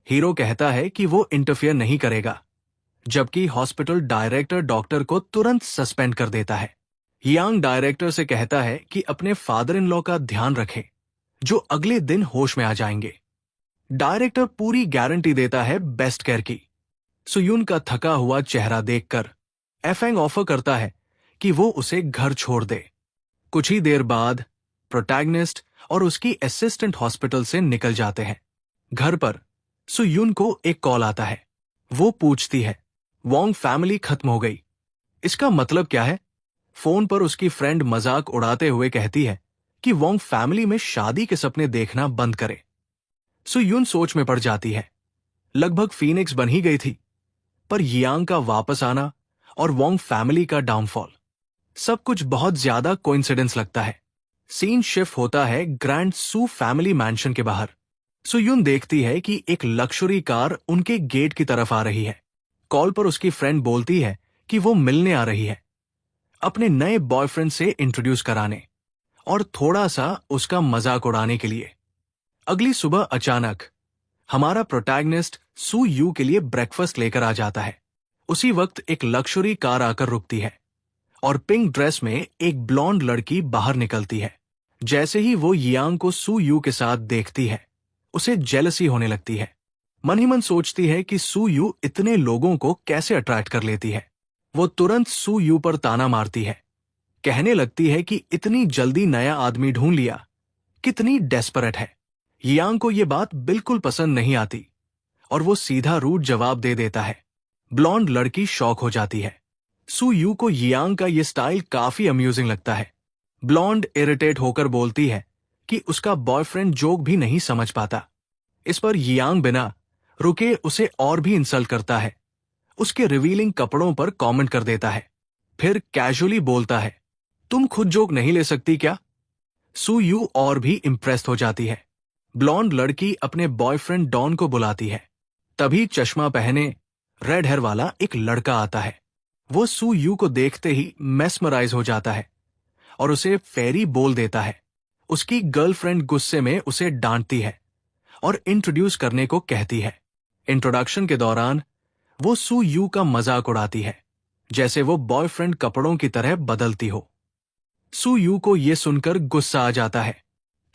हीरो कहता है कि वो इंटरफियर नहीं करेगा, जबकि हॉस्पिटल डायरेक्टर डॉक्टर को तुरंत सस्पेंड कर देता है। यांग डायरेक्टर से कहता है कि अपने फादर इन लॉ का ध्यान रखे, जो अगले दिन होश में आ जाएंगे। डायरेक्टर पूरी गारंटी देता है बेस्ट केयर की। सुयुन का थका हुआ चेहरा देखकर एफेंग ऑफर करता है कि वो उसे घर छोड़ दे। कुछ ही देर बाद प्रोटैगनिस्ट और उसकी असिस्टेंट हॉस्पिटल से निकल जाते हैं। घर पर सुयुन को एक कॉल आता है। वो पूछती है, वोंग फैमिली खत्म हो गई, इसका मतलब क्या है? फोन पर उसकी फ्रेंड मजाक उड़ाते हुए कहती है कि वोंग फैमिली में शादी के सपने देखना बंद करे। सुयुन सोच में पड़ जाती है। लगभग फीनिक्स बन ही गई थी, पर यांग का वापस आना और वोंग फैमिली का डाउनफॉल, सब कुछ बहुत ज्यादा कोइंसिडेंस लगता है। सीन शिफ्ट होता है ग्रैंड सू फैमिली मैंशन के बाहर। सुयुन देखती है कि एक लक्जरी कार उनके गेट की तरफ आ रही है। कॉल पर उसकी फ्रेंड बोलती है कि वो मिलने आ रही है, अपने नए बॉयफ्रेंड से इंट्रोड्यूस कराने और थोड़ा सा उसका मजाक उड़ाने के लिए। अगली सुबह अचानक हमारा प्रोटैगनिस्ट सू यू के लिए ब्रेकफास्ट लेकर आ जाता है। उसी वक्त एक लक्जरी कार आकर रुकती है और पिंक ड्रेस में एक ब्लॉन्ड लड़की बाहर निकलती है। जैसे ही वो यांग को सू यू के साथ देखती है, उसे जेलसी होने लगती है। मन ही मन सोचती है कि सू यू इतने लोगों को कैसे अट्रैक्ट कर लेती है। वो तुरंत सू यू पर ताना मारती है, कहने लगती है कि इतनी जल्दी नया आदमी ढूंढ लिया, कितनी डेस्परेट है। यांग को ये बात बिल्कुल पसंद नहीं आती और वो सीधा रूड जवाब दे देता है। ब्लॉन्ड लड़की शॉक हो जाती है। सू यू को यांग का ये स्टाइल काफी अम्यूजिंग लगता है। ब्लॉन्ड इरिटेट होकर बोलती है कि उसका बॉयफ्रेंड जोक भी नहीं समझ पाता। इस पर यांग बिना रुके उसे और भी इंसल्ट करता है। उसके रिवीलिंग कपड़ों पर कमेंट कर देता है, फिर कैजुअली बोलता है, तुम खुद जोक नहीं ले सकती क्या? सू यू और भी इंप्रेस्ड हो जाती है। ब्लॉन्ड लड़की अपने बॉयफ्रेंड डॉन को बुलाती है। तभी चश्मा पहने रेड हेयर वाला एक लड़का आता है। वो सू यू को देखते ही मेस्मराइज हो जाता है और उसे फेरी बोल देता है। उसकी गर्लफ्रेंड गुस्से में उसे डांटती है और इंट्रोड्यूस करने को कहती है। इंट्रोडक्शन के दौरान वो सू यू का मजाक उड़ाती है, जैसे वो बॉयफ्रेंड कपड़ों की तरह बदलती हो। सू यू को यह सुनकर गुस्सा आ जाता है।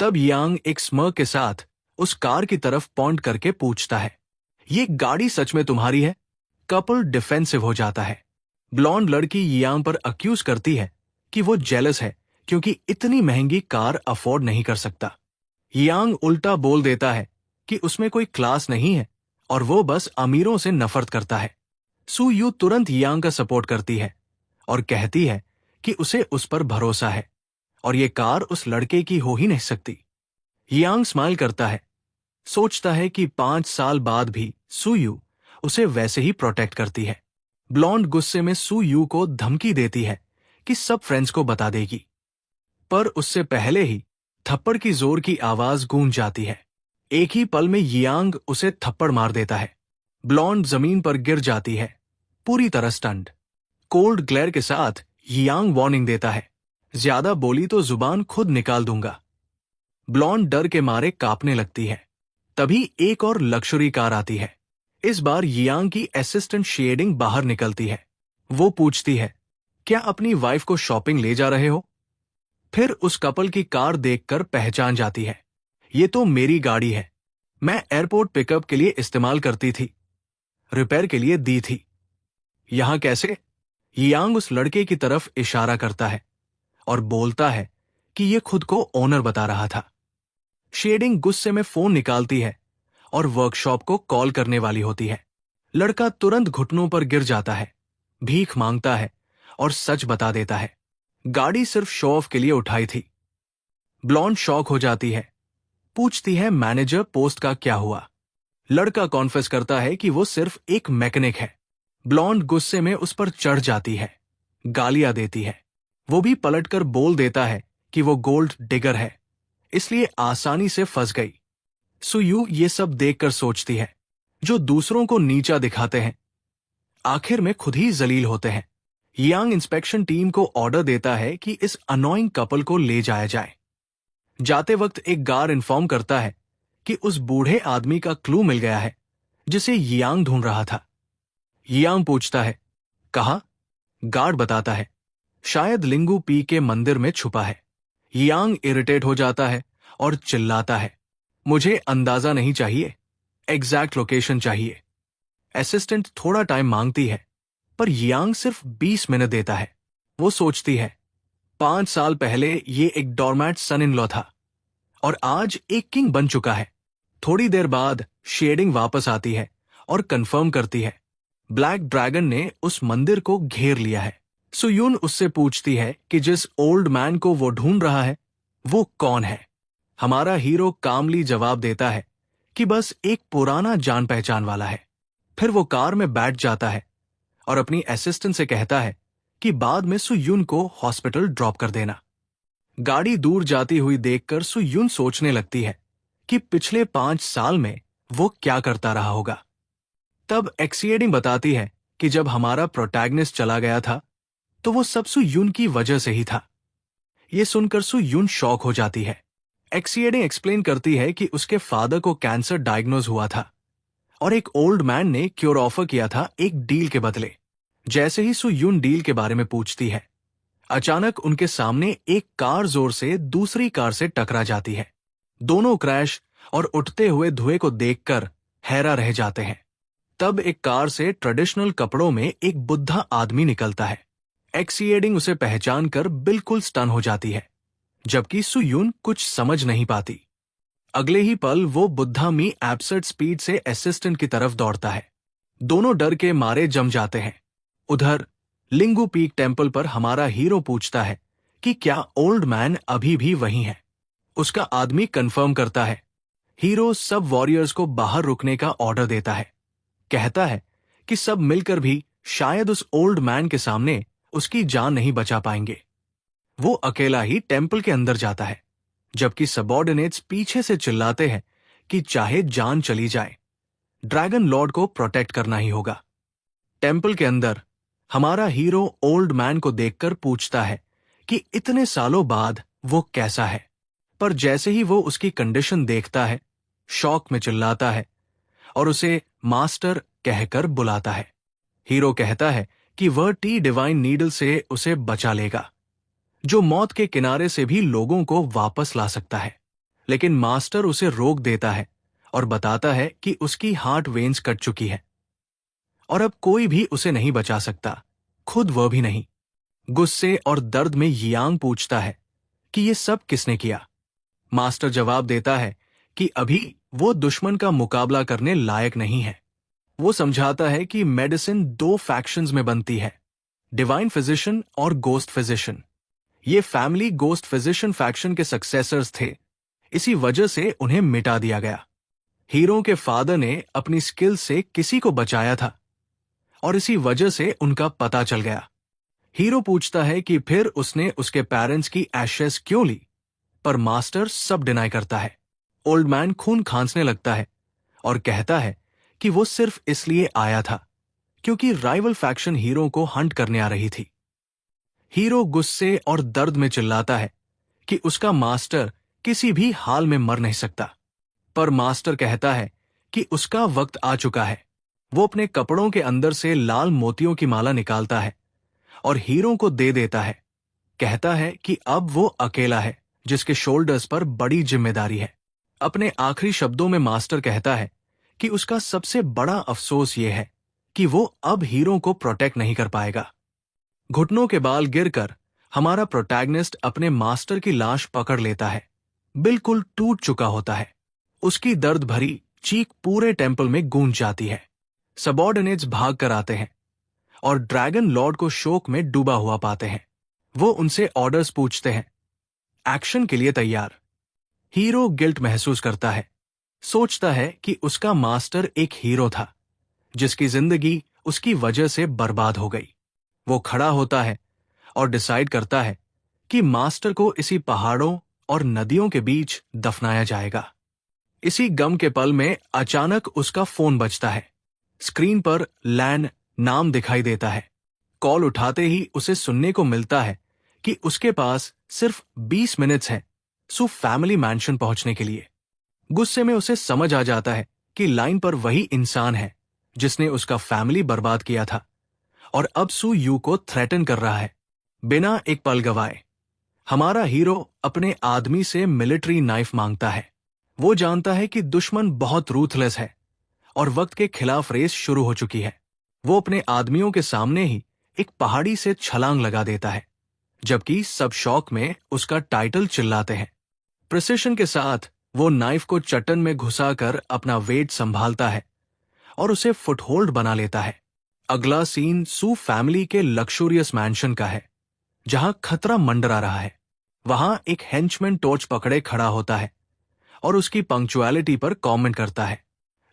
तब यांग एक स्मर्क के साथ उस कार की तरफ पॉइंट करके पूछता है, ये गाड़ी सच में तुम्हारी है? कपल डिफेंसिव हो जाता है। ब्लॉन्ड लड़की यांग पर अक्यूज करती है कि वो जेलस है क्योंकि इतनी महंगी कार अफोर्ड नहीं कर सकता। यांग उल्टा बोल देता है कि उसमें कोई क्लास नहीं है और वो बस अमीरों से नफरत करता है। सू यू तुरंत यांग का सपोर्ट करती है और कहती है कि उसे उस पर भरोसा है और ये कार उस लड़के की हो ही नहीं सकती। यांग स्माइल करता है, सोचता है कि 5 साल बाद भी सू यू उसे वैसे ही प्रोटेक्ट करती है। ब्लॉन्ड गुस्से में सू यू को धमकी देती है कि सब फ्रेंड्स को बता देगी, पर उससे पहले ही थप्पड़ की जोर की आवाज गूंज जाती है। एक ही पल में यांग उसे थप्पड़ मार देता है। ब्लॉन्ड जमीन पर गिर जाती है, पूरी तरह स्टन्ड। कोल्ड ग्लेयर के साथ यांग वार्निंग देता है, ज्यादा बोली तो जुबान खुद निकाल दूंगा। ब्लॉन्ड डर के मारे कांपने लगती है। तभी एक और लग्जरी कार आती है। इस बार यांग की असिस्टेंट शेडिंग बाहर निकलती है। वो पूछती है, क्या अपनी वाइफ को शॉपिंग ले जा रहे हो? फिर उस कपल की कार देखकर पहचान जाती है, ये तो मेरी गाड़ी है, मैं एयरपोर्ट पिकअप के लिए इस्तेमाल करती थी, रिपेयर के लिए दी थी। यहां कैसे? यांग उस लड़के की तरफ इशारा करता है और बोलता है कि ये खुद को ओनर बता रहा था। शेडिंग गुस्से में फोन निकालती है और वर्कशॉप को कॉल करने वाली होती है। लड़का तुरंत घुटनों पर गिर जाता है, भीख मांगता है और सच बता देता है, गाड़ी सिर्फ शो ऑफ के लिए उठाई थी। ब्लॉन्ड शॉक हो जाती है, पूछती है मैनेजर पोस्ट का क्या हुआ? लड़का कॉन्फेस करता है कि वो सिर्फ एक मैकेनिक है। ब्लॉन्ड गुस्से में उस पर चढ़ जाती है, गालियां देती है। वो भी पलटकर बोल देता है कि वो गोल्ड डिगर है, इसलिए आसानी से फंस गई। सू यू ये सब देखकर सोचती है, जो दूसरों को नीचा दिखाते हैं आखिर में खुद ही जलील होते हैं। यांग इंस्पेक्शन टीम को ऑर्डर देता है कि इस अनोइंग कपल को ले जाया जाए। जाते वक्त एक गार्ड इन्फॉर्म करता है कि उस बूढ़े आदमी का क्लू मिल गया है जिसे यांग ढूंढ रहा था। यांग पूछता है, कहाँ? गार्ड बताता है, शायद लिंगू पी के मंदिर में छुपा है। यांग इरिटेट हो जाता है और चिल्लाता है, मुझे अंदाजा नहीं चाहिए, एग्जैक्ट लोकेशन चाहिए। असिस्टेंट थोड़ा टाइम मांगती है, पर यांग सिर्फ 20 मिनट देता है। वो सोचती है, 5 साल पहले ये एक डॉर्मैट सन इन लॉ था और आज एक किंग बन चुका है। थोड़ी देर बाद शेडिंग वापस आती है और कंफर्म करती है, ब्लैक ड्रैगन ने उस मंदिर को घेर लिया है। सुयून उससे पूछती है कि जिस ओल्ड मैन को वो ढूंढ रहा है वो कौन है। हमारा हीरो कामली जवाब देता है कि बस एक पुराना जान पहचान वाला है। फिर वो कार में बैठ जाता है और अपनी असिस्टेंट से कहता है कि बाद में सुयून को हॉस्पिटल ड्रॉप कर देना। गाड़ी दूर जाती हुई देखकर सुयून सोचने लगती है कि पिछले 5 साल में वो क्या करता रहा होगा। तब एक्सिएडिंग बताती है कि जब हमारा प्रोटैगनिस्ट चला गया था तो वो सब सुयून की वजह से ही था। ये सुनकर सुयून शॉक हो जाती है। एक्सिएडिंग एक्सप्लेन करती है कि उसके फादर को कैंसर डायग्नोज हुआ था और एक ओल्ड मैन ने क्योर ऑफर किया था एक डील के बदले। जैसे ही सुयून डील के बारे में पूछती है, अचानक उनके सामने एक कार जोर से दूसरी कार से टकरा जाती है। दोनों क्रैश और उठते हुए धुएं को देखकर हैरा रह जाते हैं। तब एक कार से ट्रेडिशनल कपड़ों में एक बुद्धा आदमी निकलता है। एक्सिएडिंग उसे पहचान कर बिल्कुल स्टन हो जाती है, जबकि सुयून कुछ समझ नहीं पाती। अगले ही पल वो बुद्धा मी एब्सर्ड स्पीड से असिस्टेंट की तरफ दौड़ता है। दोनों डर के मारे जम जाते हैं। उधर लिंगू पीक टेम्पल पर हमारा हीरो पूछता है कि क्या ओल्ड मैन अभी भी वहीं है। उसका आदमी कंफर्म करता है। हीरो सब वॉरियर्स को बाहर रुकने का ऑर्डर देता है। कहता है कि सब मिलकर भी शायद उस ओल्ड मैन के सामने उसकी जान नहीं बचा पाएंगे। वो अकेला ही टेम्पल के अंदर जाता है, जबकि सबऑर्डिनेट्स पीछे से चिल्लाते हैं कि चाहे जान चली जाए, ड्रैगन लॉर्ड को प्रोटेक्ट करना ही होगा। टेम्पल के अंदर हमारा हीरो ओल्ड मैन को देखकर पूछता है कि इतने सालों बाद वो कैसा है, पर जैसे ही वो उसकी कंडीशन देखता है, शॉक में चिल्लाता है और उसे मास्टर कहकर बुलाता है। हीरो कहता है कि वह टी डिवाइन नीडल से उसे बचा लेगा, जो मौत के किनारे से भी लोगों को वापस ला सकता है। लेकिन मास्टर उसे रोक देता है और बताता है कि उसकी हार्ट वेन्स कट चुकी है और अब कोई भी उसे नहीं बचा सकता, खुद वह भी नहीं। गुस्से और दर्द में यांग पूछता है कि ये सब किसने किया। मास्टर जवाब देता है कि अभी वो दुश्मन का मुकाबला करने लायक नहीं है। वो समझाता है कि मेडिसिन दो फैक्शंस में बनती है, डिवाइन फिजिशियन और गोस्ट फिजिशियन। ये फैमिली गोस्ट फिजिशियन फैक्शन के सक्सेसर्स थे, इसी वजह से उन्हें मिटा दिया गया। हीरो के फादर ने अपनी स्किल से किसी को बचाया था और इसी वजह से उनका पता चल गया। हीरो पूछता है कि फिर उसने उसके पेरेंट्स की एशेस क्यों ली, पर मास्टर सब डिनाई करता है। ओल्ड मैन खून खांसने लगता है और कहता है कि वो सिर्फ इसलिए आया था क्योंकि राइवल फैक्शन हीरो को हंट करने आ रही थी। हीरो गुस्से और दर्द में चिल्लाता है कि उसका मास्टर किसी भी हाल में मर नहीं सकता, पर मास्टर कहता है कि उसका वक्त आ चुका है। वो अपने कपड़ों के अंदर से लाल मोतियों की माला निकालता है और हीरो को दे देता है। कहता है कि अब वो अकेला है जिसके शोल्डर्स पर बड़ी जिम्मेदारी है। अपने आखिरी शब्दों में मास्टर कहता है कि उसका सबसे बड़ा अफसोस ये है कि वो अब हीरो को प्रोटेक्ट नहीं कर पाएगा। घुटनों के बाल गिरकर हमारा प्रोटैगनिस्ट अपने मास्टर की लाश पकड़ लेता है। बिल्कुल टूट चुका होता है। उसकी दर्द भरी चीख पूरे टेंपल में गूंज जाती है। सबॉर्डिनेट्स भाग कर आते हैं और ड्रैगन लॉर्ड को शोक में डूबा हुआ पाते हैं। वो उनसे ऑर्डर्स पूछते हैं। एक्शन के लिए तैयार। हीरो गिल्ट महसूस करता है। सोचता है कि उसका मास्टर एक हीरो था जिसकी जिंदगी उसकी वजह से बर्बाद हो गई। वो खड़ा होता है और डिसाइड करता है कि मास्टर को इसी पहाड़ों और नदियों के बीच दफनाया जाएगा। इसी गम के पल में अचानक उसका फोन बजता है। स्क्रीन पर लैन नाम दिखाई देता है। कॉल उठाते ही उसे सुनने को मिलता है कि उसके पास सिर्फ 20 मिनट्स हैं सू फैमिली मैंशन पहुंचने के लिए। गुस्से में उसे समझ आ जाता है कि लाइन पर वही इंसान है जिसने उसका फैमिली बर्बाद किया था और अब सू यू को थ्रेटन कर रहा है। बिना एक पल गवाए हमारा हीरो अपने आदमी से मिलिट्री नाइफ मांगता है। वो जानता है कि दुश्मन बहुत रूथलेस है और वक्त के खिलाफ रेस शुरू हो चुकी है। वो अपने आदमियों के सामने ही एक पहाड़ी से छलांग लगा देता है, जबकि सब शौक में उसका टाइटल चिल्लाते हैं। प्रिसिशन के साथ वो नाइफ को चट्टन में घुसाकर अपना वेट संभालता है और उसे फुटहोल्ड बना लेता है। अगला सीन सू फैमिली के लक्सूरियस मैंशन का है, जहां खतरा मंडरा रहा है। वहां एक हेंचमैन टॉर्च पकड़े खड़ा होता है और उसकी पंक्चुअलिटी पर कमेंट करता है,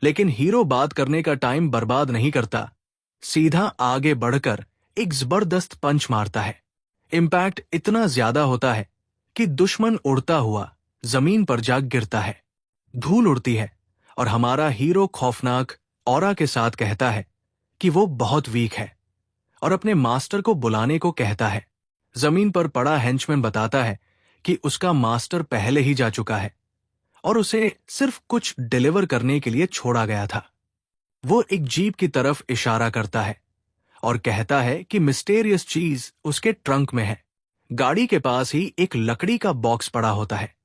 लेकिन हीरो बात करने का टाइम बर्बाद नहीं करता। सीधा आगे बढ़कर एक जबरदस्त पंच मारता है। इम्पैक्ट इतना ज्यादा होता है कि दुश्मन उड़ता हुआ जमीन पर जा गिरता है। धूल उड़ती है और हमारा हीरो खौफनाक ऑरा के साथ कहता है कि वो बहुत वीक है और अपने मास्टर को बुलाने को कहता है। जमीन पर पड़ा हेंचमैन बताता है कि उसका मास्टर पहले ही जा चुका है और उसे सिर्फ कुछ डिलीवर करने के लिए छोड़ा गया था। वो एक जीप की तरफ इशारा करता है और कहता है कि मिस्टेरियस चीज उसके ट्रंक में है। गाड़ी के पास ही एक लकड़ी का बॉक्स पड़ा होता है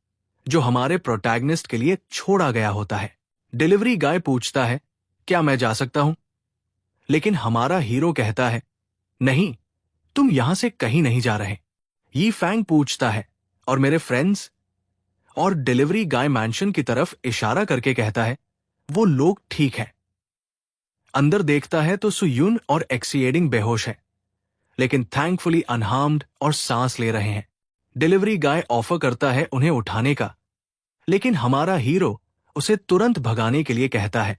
जो हमारे प्रोटैगनिस्ट के लिए छोड़ा गया होता है। डिलीवरी गाय पूछता है, क्या मैं जा सकता हूं? लेकिन हमारा हीरो कहता है, नहीं, तुम यहां से कहीं नहीं जा रहे। यी फैंग पूछता है, और मेरे फ्रेंड्स? और डिलीवरी गाय मैंशन की तरफ इशारा करके कहता है, वो लोग ठीक है। अंदर देखता है तो सुयुन और एक्सिएडिंग बेहोश है, लेकिन थैंकफुली अनहार्म्ड और सांस ले रहे हैं। डिलीवरी गाय ऑफर करता है उन्हें उठाने का, लेकिन हमारा हीरो उसे तुरंत भगाने के लिए कहता है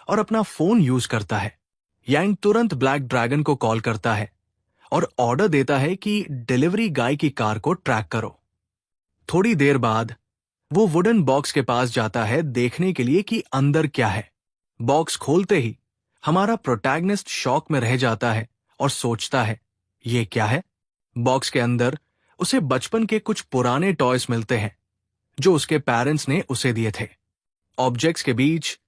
और अपना फोन यूज करता है। यांग तुरंत ब्लैक ड्रैगन को कॉल करता है और ऑर्डर देता है कि डिलीवरी गाय की कार को ट्रैक करो। थोड़ी देर बाद वो वुडन बॉक्स के पास जाता है देखने के लिए कि अंदर क्या है। बॉक्स खोलते ही हमारा प्रोटैगनिस्ट शॉक में रह जाता है और सोचता है, ये क्या है? बॉक्स के अंदर उसे बचपन के कुछ पुराने टॉयज मिलते हैं जो उसके पेरेंट्स ने उसे दिए थे। ऑब्जेक्ट्स के बीच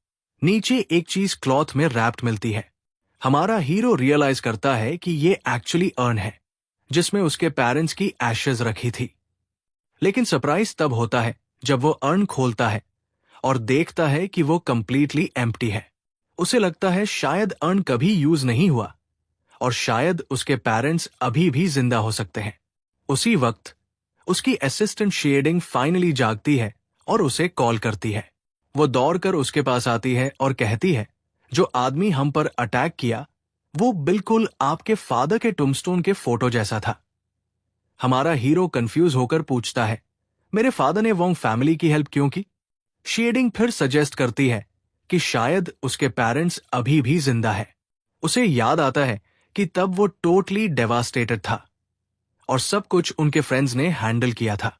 नीचे एक चीज क्लॉथ में रैप्ड मिलती है। हमारा हीरो रियलाइज करता है कि ये एक्चुअली अर्न है जिसमें उसके पेरेंट्स की एशेज रखी थी। लेकिन सरप्राइज तब होता है जब वो अर्न खोलता है और देखता है कि वो कंप्लीटली एम्प्टी है। उसे लगता है शायद अर्न कभी यूज नहीं हुआ और शायद उसके पेरेंट्स अभी भी जिंदा हो सकते हैं। उसी वक्त उसकी असिस्टेंट शेडिंग फाइनली जागती है और उसे कॉल करती है। वो दौड़कर उसके पास आती है और कहती है, जो आदमी हम पर अटैक किया वो बिल्कुल आपके फादर के टुम्बस्टोन के फोटो जैसा था। हमारा हीरो कंफ्यूज होकर पूछता है, मेरे फादर ने वोंग फैमिली की हेल्प क्यों की? शेडिंग फिर सजेस्ट करती है कि शायद उसके पेरेंट्स अभी भी जिंदा है। उसे याद आता है कि तब वो टोटली डेवास्टेटेड था और सब कुछ उनके फ्रेंड्स ने हैंडल किया था।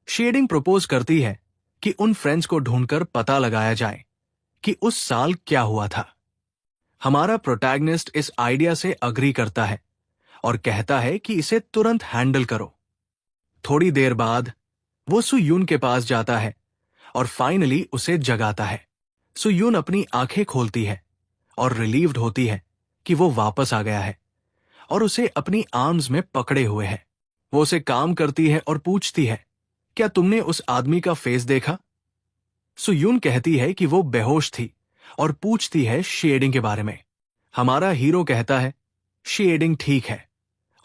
शेडिंग प्रपोज करती है कि उन फ्रेंड्स को ढूंढकर पता लगाया जाए कि उस साल क्या हुआ था। हमारा प्रोटैगनिस्ट इस आइडिया से अग्री करता है और कहता है कि इसे तुरंत हैंडल करो। थोड़ी देर बाद वो सुयून के पास जाता है और फाइनली उसे जगाता है। सुयून अपनी आंखें खोलती है और रिलीव्ड होती है कि वो वापस आ गया है और उसे अपनी आर्म्स में पकड़े हुए है। वो उसे काम करती है और पूछती है, क्या तुमने उस आदमी का फेस देखा? सुयून कहती है कि वो बेहोश थी और पूछती है शेडिंग के बारे में। हमारा हीरो कहता है, शेडिंग ठीक है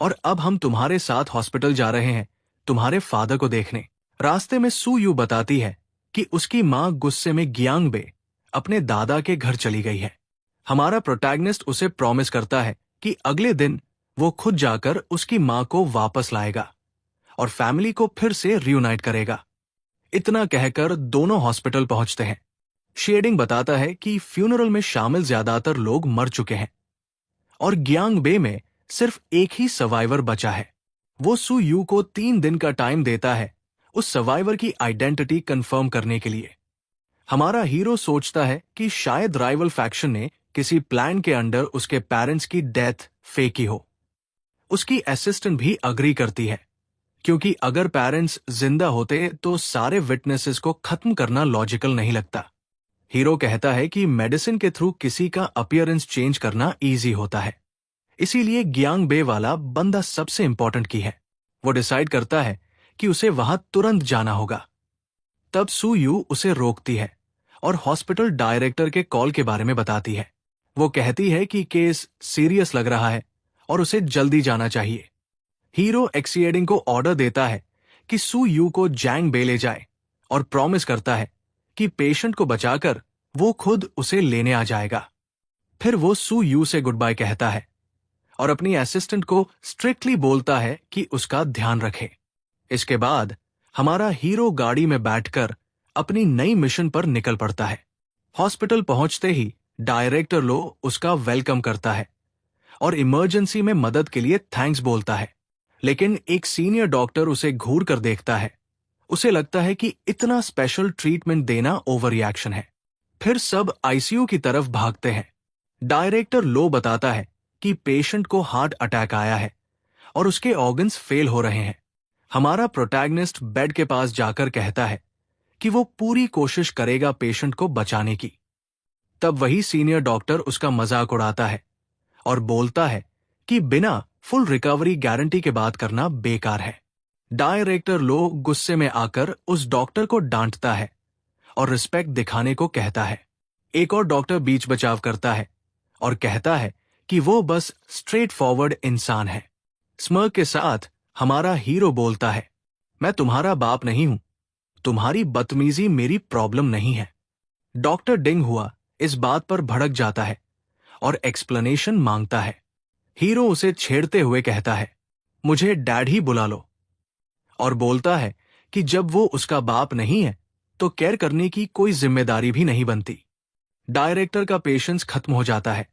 और अब हम तुम्हारे साथ हॉस्पिटल जा रहे हैं तुम्हारे फादर को देखने। रास्ते में सू यू बताती है कि उसकी मां गुस्से में गियांगबे अपने दादा के घर चली गई है। हमारा प्रोटैगनिस्ट उसे प्रॉमिस करता है कि अगले दिन वो खुद जाकर उसकी मां को वापस लाएगा और फैमिली को फिर से रियूनाइट करेगा। इतना कहकर दोनों हॉस्पिटल पहुंचते हैं। शेडिंग बताता है कि फ्यूनरल में शामिल ज्यादातर लोग मर चुके हैं और गियांगबे में सिर्फ एक ही सर्वाइवर बचा है। वो सू यू को 3 दिन का टाइम देता है उस सर्वाइवर की आइडेंटिटी कंफर्म करने के लिए। हमारा हीरो सोचता है कि शायद राइवल फैक्शन ने किसी प्लान के अंडर उसके पेरेंट्स की डेथ फेकी हो। उसकी असिस्टेंट भी अग्री करती है क्योंकि अगर पेरेंट्स जिंदा होते तो सारे विटनेसेस को खत्म करना लॉजिकल नहीं लगता। हीरो कहता है कि मेडिसिन के थ्रू किसी का अपीयरेंस चेंज करना इजी होता है, इसीलिए गियांगबे वाला बंदा सबसे इंपॉर्टेंट की है। वो डिसाइड करता है कि उसे वहां तुरंत जाना होगा। तब सू यू उसे रोकती है और हॉस्पिटल डायरेक्टर के कॉल के बारे में बताती है। वो कहती है कि केस सीरियस लग रहा है और उसे जल्दी जाना चाहिए। हीरो एक्सिएडिंग को ऑर्डर देता है कि सू यू को जैंग बे ले जाए और प्रॉमिस करता है कि पेशेंट को बचाकर वो खुद उसे लेने आ जाएगा। फिर वो सू यू से गुड बाय कहता है और अपनी असिस्टेंट को स्ट्रिक्टली बोलता है कि उसका ध्यान रखे। इसके बाद हमारा हीरो गाड़ी में बैठकर अपनी नई मिशन पर निकल पड़ता है। हॉस्पिटल पहुंचते ही डायरेक्टर लो उसका वेलकम करता है और इमरजेंसी में मदद के लिए थैंक्स बोलता है। लेकिन एक सीनियर डॉक्टर उसे घूर कर देखता है। उसे लगता है कि इतना स्पेशल ट्रीटमेंट देना ओवर रिएक्शन है। फिर सब आईसीयू की तरफ भागते हैं। डायरेक्टर लो बताता है कि पेशेंट को हार्ट अटैक आया है और उसके ऑर्गन्स फेल हो रहे हैं। हमारा प्रोटैगनिस्ट बेड के पास जाकर कहता है कि वो पूरी कोशिश करेगा पेशेंट को बचाने की। तब वही सीनियर डॉक्टर उसका मजाक उड़ाता है और बोलता है कि बिना फुल रिकवरी गारंटी के बात करना बेकार है। डायरेक्टर लो गुस्से में आकर उस डॉक्टर को डांटता है और रिस्पेक्ट दिखाने को कहता है। एक और डॉक्टर बीच बचाव करता है और कहता है कि वो बस स्ट्रेट फॉरवर्ड इंसान है। स्मर्क के साथ हमारा हीरो बोलता है, मैं तुम्हारा बाप नहीं हूं, तुम्हारी बदतमीजी मेरी प्रॉब्लम नहीं है। डॉक्टर डिंग हुआ इस बात पर भड़क जाता है और एक्सप्लेनेशन मांगता है। हीरो उसे छेड़ते हुए कहता है, मुझे डैड ही बुला लो, और बोलता है कि जब वो उसका बाप नहीं है तो केयर करने की कोई जिम्मेदारी भी नहीं बनती। डायरेक्टर का पेशेंस खत्म हो जाता है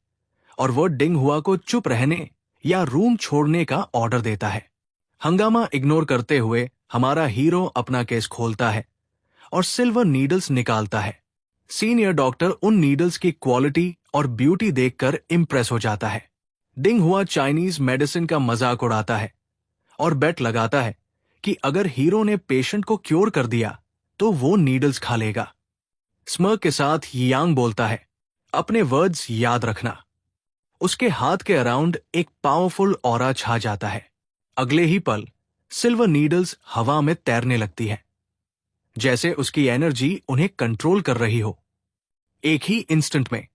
और वो डिंग हुआ को चुप रहने या रूम छोड़ने का ऑर्डर देता है। हंगामा इग्नोर करते हुए हमारा हीरो अपना केस खोलता है और सिल्वर नीडल्स निकालता है। सीनियर डॉक्टर उन नीडल्स की क्वालिटी और ब्यूटी देखकर इंप्रेस हो जाता है। डिंग हुआ चाइनीज मेडिसिन का मजाक उड़ाता है और बेट लगाता है कि अगर हीरो ने पेशेंट को क्योर कर दिया तो वो नीडल्स खा लेगा। स्मर्क के साथ यांग बोलता है, अपने वर्ड्स याद रखना। उसके हाथ के अराउंड एक पावरफुल ऑरा छा जाता है। अगले ही पल सिल्वर नीडल्स हवा में तैरने लगती हैं, जैसे उसकी एनर्जी उन्हें कंट्रोल कर रही हो। एक ही इंस्टेंट में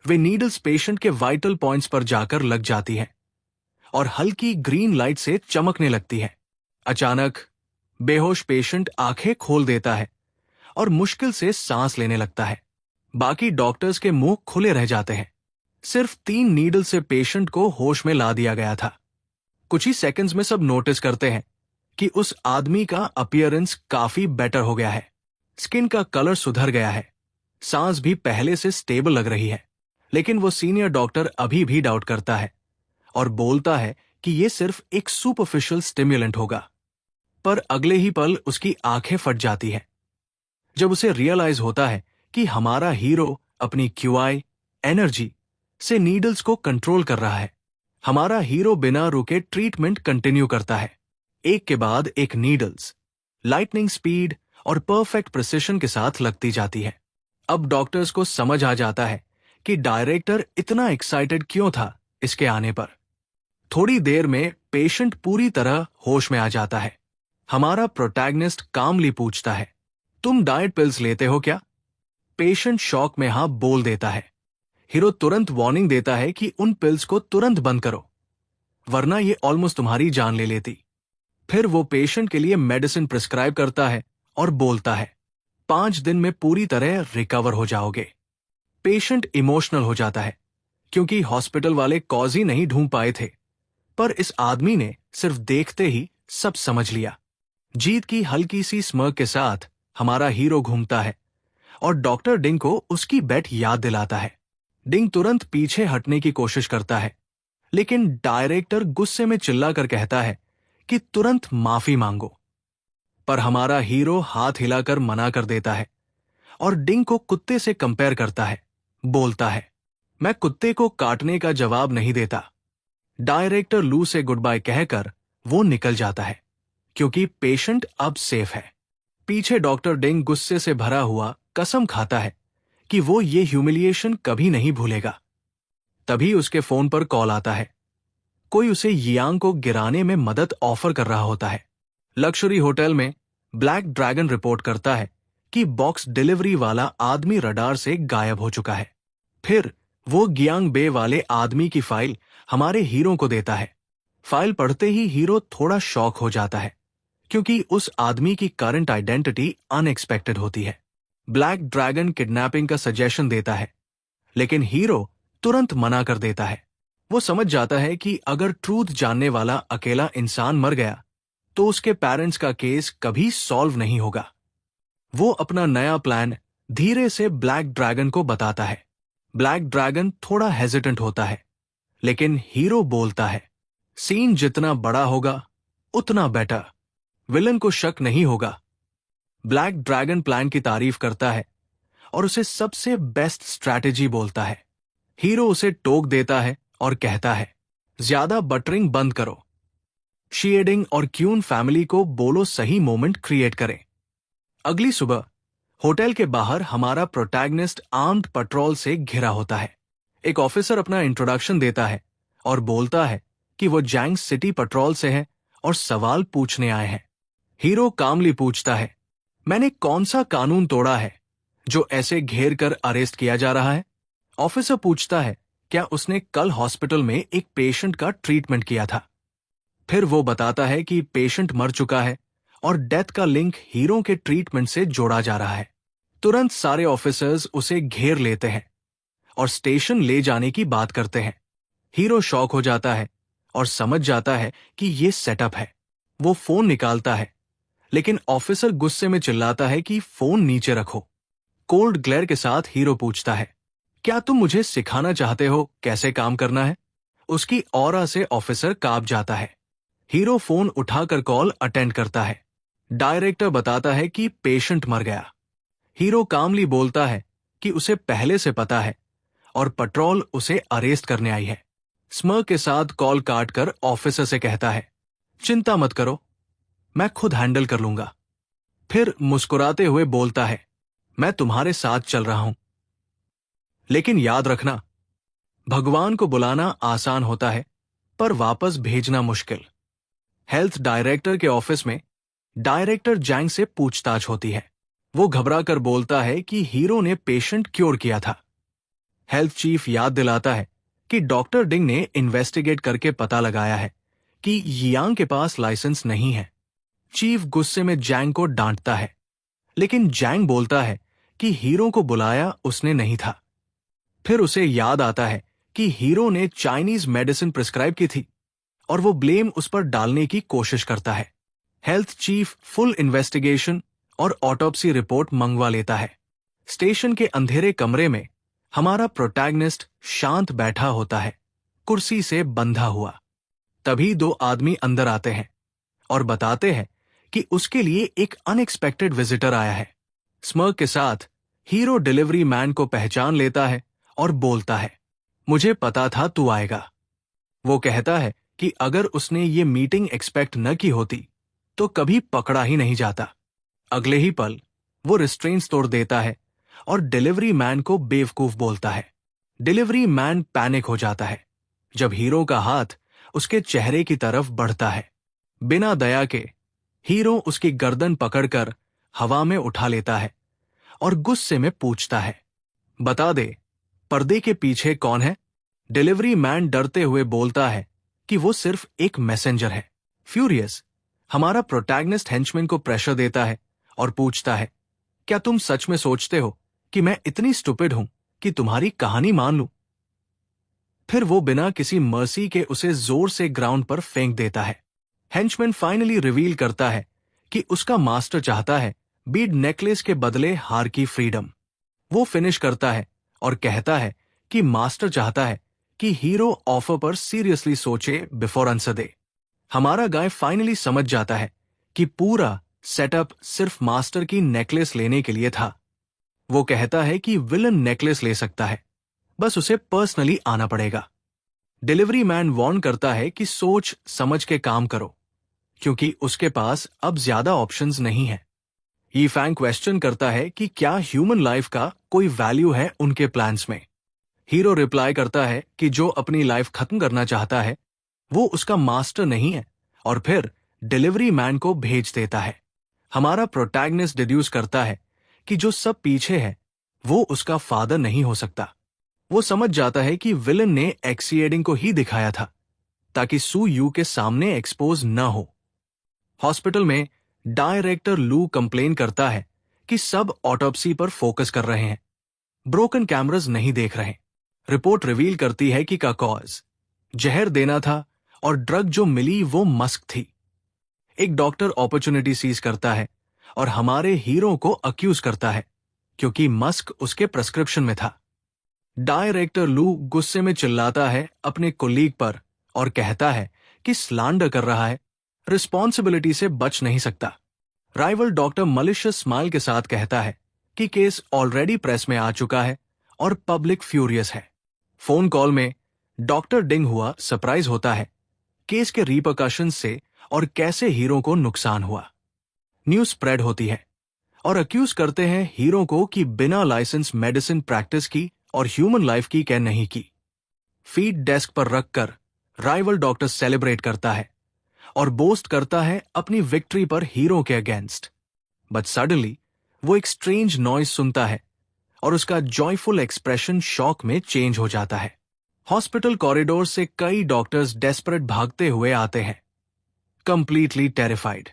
वे नीडल्स पेशेंट के वाइटल पॉइंट्स पर जाकर लग जाती हैं और हल्की ग्रीन लाइट से चमकने लगती है। अचानक बेहोश पेशेंट आंखें खोल देता है और मुश्किल से सांस लेने लगता है। बाकी डॉक्टर्स के मुंह खुले रह जाते हैं। सिर्फ 3 नीडल से पेशेंट को होश में ला दिया गया था। कुछ ही सेकंड्स में सब नोटिस करते हैं कि उस आदमी का अपीयरेंस काफी बेटर हो गया है। स्किन का कलर सुधर गया है, सांस भी पहले से स्टेबल लग रही है। लेकिन वो सीनियर डॉक्टर अभी भी डाउट करता है और बोलता है कि ये सिर्फ एक सुपरफिशियल स्टिम्युलेंट होगा। पर अगले ही पल उसकी आंखें फट जाती है जब उसे रियलाइज होता है कि हमारा हीरो अपनी क्यूआई एनर्जी से नीडल्स को कंट्रोल कर रहा है। हमारा हीरो बिना रुके ट्रीटमेंट कंटिन्यू करता है, एक के बाद एक नीडल्स लाइटनिंग स्पीड और परफेक्ट प्रिसिशन के साथ लगती जाती है। अब डॉक्टर्स को समझ आ जाता है कि डायरेक्टर इतना एक्साइटेड क्यों था इसके आने पर। थोड़ी देर में पेशेंट पूरी तरह होश में आ जाता है। हमारा प्रोटैगनिस्ट कामली पूछता है, तुम डाइट पिल्स लेते हो क्या? पेशेंट शॉक में हाँ बोल देता है। हीरो तुरंत वार्निंग देता है कि उन पिल्स को तुरंत बंद करो, वरना ये ऑलमोस्ट तुम्हारी जान ले लेती। फिर वो पेशेंट के लिए मेडिसिन प्रिस्क्राइब करता है और बोलता है, 5 दिन में पूरी तरह रिकवर हो जाओगे। पेशेंट इमोशनल हो जाता है क्योंकि हॉस्पिटल वाले कॉज ही नहीं ढूंढ पाए थे, पर इस आदमी ने सिर्फ देखते ही सब समझ लिया। जीत की हल्की सी स्मर्क के साथ हमारा हीरो घूमता है और डॉक्टर डिंग को उसकी बेट याद दिलाता है। डिंग तुरंत पीछे हटने की कोशिश करता है, लेकिन डायरेक्टर गुस्से में चिल्लाकर कहता है कि तुरंत माफी मांगो। पर हमारा हीरो हाथ हिलाकर मना कर देता है और डिंग को कुत्ते से कंपेयर करता है। बोलता है, मैं कुत्ते को काटने का जवाब नहीं देता। डायरेक्टर लू से गुड बाय कहकर वो निकल जाता है क्योंकि पेशेंट अब सेफ है। पीछे डॉक्टर डिंग गुस्से से भरा हुआ कसम खाता है कि वो ये ह्यूमिलिएशन कभी नहीं भूलेगा। तभी उसके फोन पर कॉल आता है। कोई उसे यियांग को गिराने में मदद ऑफर कर रहा होता है। लक्जरी होटल में ब्लैक ड्रैगन रिपोर्ट करता है कि बॉक्स डिलीवरी वाला आदमी रडार से गायब हो चुका है। फिर वो गियांग बे वाले आदमी की फाइल हमारे हीरो को देता है। फाइल पढ़ते ही हीरो थोड़ा शॉक हो जाता है क्योंकि उस आदमी की करंट आइडेंटिटी अनएक्सपेक्टेड होती है। ब्लैक ड्रैगन किडनैपिंग का सजेशन देता है, लेकिन हीरो तुरंत मना कर देता है। वो समझ जाता है कि अगर ट्रूथ जानने वाला अकेला इंसान मर गया तो उसके पेरेंट्स का केस कभी सॉल्व नहीं होगा। वो अपना नया प्लान धीरे से ब्लैक ड्रैगन को बताता है। ब्लैक ड्रैगन थोड़ा हेजिटेंट होता है, लेकिन हीरो बोलता है, सीन जितना बड़ा होगा उतना बेटर, विलन को शक नहीं होगा। ब्लैक ड्रैगन प्लान की तारीफ करता है और उसे सबसे बेस्ट स्ट्रैटेजी बोलता है। हीरो उसे टोक देता है और कहता है, ज्यादा बटरिंग बंद करो, शीएडिंग और क्यून फैमिली को बोलो सही मोमेंट क्रिएट करें। अगली सुबह होटल के बाहर हमारा प्रोटैगनिस्ट आर्म्ड पेट्रोल से घिरा होता है। एक ऑफिसर अपना इंट्रोडक्शन देता है और बोलता है कि वो जैंग सिटी पेट्रोल से है और सवाल पूछने आए हैं। हीरो कामली पूछता है, मैंने कौन सा कानून तोड़ा है जो ऐसे घेर कर अरेस्ट किया जा रहा है? ऑफिसर पूछता है, क्या उसने कल हॉस्पिटल में एक पेशेंट का ट्रीटमेंट किया था? फिर वो बताता है कि पेशेंट मर चुका है और डेथ का लिंक हीरो के ट्रीटमेंट से जोड़ा जा रहा है। तुरंत सारे ऑफिसर्स उसे घेर लेते हैं और स्टेशन ले जाने की बात करते हैं। हीरो शॉक हो जाता है और समझ जाता है कि ये सेटअप है। वो फोन निकालता है, लेकिन ऑफिसर गुस्से में चिल्लाता है कि फोन नीचे रखो। कोल्ड ग्लेयर के साथ हीरो पूछता है, क्या तुम मुझे सिखाना चाहते हो कैसे काम करना है? उसकी ऑरा से ऑफिसर कांप जाता है। हीरो फोन उठाकर कॉल अटेंड करता है। डायरेक्टर बताता है कि पेशेंट मर गया। हीरो कामली बोलता है कि उसे पहले से पता है और पेट्रोल उसे अरेस्ट करने आई है। स्मर्क के साथ कॉल काटकर ऑफिसर से कहता है, चिंता मत करो, मैं खुद हैंडल कर लूंगा। फिर मुस्कुराते हुए बोलता है, मैं तुम्हारे साथ चल रहा हूं, लेकिन याद रखना, भगवान को बुलाना आसान होता है पर वापस भेजना मुश्किल। हेल्थ डायरेक्टर के ऑफिस में डायरेक्टर जैंग से पूछताछ होती है। वो घबराकर बोलता है कि हीरो ने पेशेंट क्योर किया था। हेल्थ चीफ याद दिलाता है कि डॉक्टर डिंग ने इन्वेस्टिगेट करके पता लगाया है कि यियांग के पास लाइसेंस नहीं है। चीफ गुस्से में जैंग को डांटता है, लेकिन जैंग बोलता है कि हीरो को बुलाया उसने नहीं था। फिर उसे याद आता है कि हीरो ने चाइनीज मेडिसिन प्रिस्क्राइब की थी और वो ब्लेम उस पर डालने की कोशिश करता है। हेल्थ चीफ फुल इन्वेस्टिगेशन और ऑटोप्सी रिपोर्ट मंगवा लेता है। स्टेशन के अंधेरे कमरे में हमारा प्रोटैगनिस्ट शांत बैठा होता है, कुर्सी से बंधा हुआ। तभी दो आदमी अंदर आते हैं और बताते हैं कि उसके लिए एक अनएक्सपेक्टेड विजिटर आया है। स्मर्क के साथ हीरो डिलीवरी मैन को पहचान लेता है और बोलता है, मुझे पता था तू आएगा। वो कहता है कि अगर उसने ये मीटिंग एक्सपेक्ट न की होती तो कभी पकड़ा ही नहीं जाता। अगले ही पल वो रिस्ट्रेंट्स तोड़ देता है और डिलीवरी मैन को बेवकूफ बोलता है। डिलीवरी मैन पैनिक हो जाता है जब हीरो का हाथ उसके चेहरे की तरफ बढ़ता है। बिना दया के हीरो उसकी गर्दन पकड़कर हवा में उठा लेता है और गुस्से में पूछता है, बता दे पर्दे के पीछे कौन है? डिलीवरी मैन डरते हुए बोलता है कि वो सिर्फ एक मैसेंजर है। फ्यूरियस हमारा प्रोटैगनिस्ट हेंचमैन को प्रेशर देता है और पूछता है, क्या तुम सच में सोचते हो कि मैं इतनी स्टूपिड हूं कि तुम्हारी कहानी मान लूं? फिर वो बिना किसी मर्सी के उसे जोर से ग्राउंड पर फेंक देता है। हेंचमैन फाइनली रिवील करता है कि उसका मास्टर चाहता है बीड नेकलेस के बदले हार की फ्रीडम। वो फिनिश करता है और कहता है कि मास्टर चाहता है कि हीरो ऑफर पर सीरियसली सोचे बिफोर आंसर दे। हमारा गाय फाइनली समझ जाता है कि पूरा सेटअप सिर्फ मास्टर की नेकलेस लेने के लिए था। वो कहता है कि विलन नेकलेस ले सकता है, बस उसे पर्सनली आना पड़ेगा। डिलीवरी मैन वार्न करता है कि सोच समझ के काम करो, क्योंकि उसके पास अब ज्यादा ऑप्शंस नहीं है। ये फैंग क्वेश्चन करता है कि क्या ह्यूमन लाइफ का कोई वैल्यू है उनके प्लान्स में। हीरो रिप्लाई करता है कि जो अपनी लाइफ खत्म करना चाहता है वो उसका मास्टर नहीं है, और फिर डिलीवरी मैन को भेज देता है। हमारा प्रोटैगनिस्ट डिड्यूस करता है कि जो सब पीछे है वो उसका फादर नहीं हो सकता। वो समझ जाता है कि विलन ने एक्सीएडिंग को ही दिखाया था ताकि सू यू के सामने एक्सपोज न हो। हॉस्पिटल में डायरेक्टर लू कंप्लेन करता है कि सब ऑटोप्सी पर फोकस कर रहे हैं, ब्रोकन कैमरास नहीं देख रहे। रिपोर्ट रिवील करती है कि का कॉज जहर देना था और ड्रग जो मिली वो मस्क थी। एक डॉक्टर अपॉर्चुनिटी सीज करता है और हमारे हीरो को अक्यूज करता है क्योंकि मस्क उसके प्रिस्क्रिप्शन में था। डायरेक्टर लू गुस्से में चिल्लाता है अपने कोलीग पर और कहता है कि स्लैंडर कर रहा है, रिस्पॉन्सिबिलिटी से बच नहीं सकता। राइवल डॉक्टर मलिशियस स्माइल के साथ कहता है कि केस ऑलरेडी प्रेस में आ चुका है और पब्लिक फ्यूरियस है। फोन कॉल में डॉक्टर डिंग हुआ सरप्राइज होता है केस के रिपरकशंस से और कैसे हीरो को नुकसान हुआ। न्यूज स्प्रेड होती है और अक्यूज करते हैं हीरो को कि बिना लाइसेंस मेडिसिन प्रैक्टिस की और ह्यूमन लाइफ की कैर नहीं की। फीड डेस्क पर रखकर राइवल डॉक्टर सेलिब्रेट करता है और बोस्ट करता है अपनी विक्ट्री पर हीरो के अगेंस्ट। बट सडनली वो एक स्ट्रेंज नॉइज सुनता है और उसका जॉयफुल एक्सप्रेशन शॉक में चेंज हो जाता है। हॉस्पिटल कॉरिडोर से कई डॉक्टर्स डेस्परेट भागते हुए आते हैं, कंप्लीटली टेरिफाइड।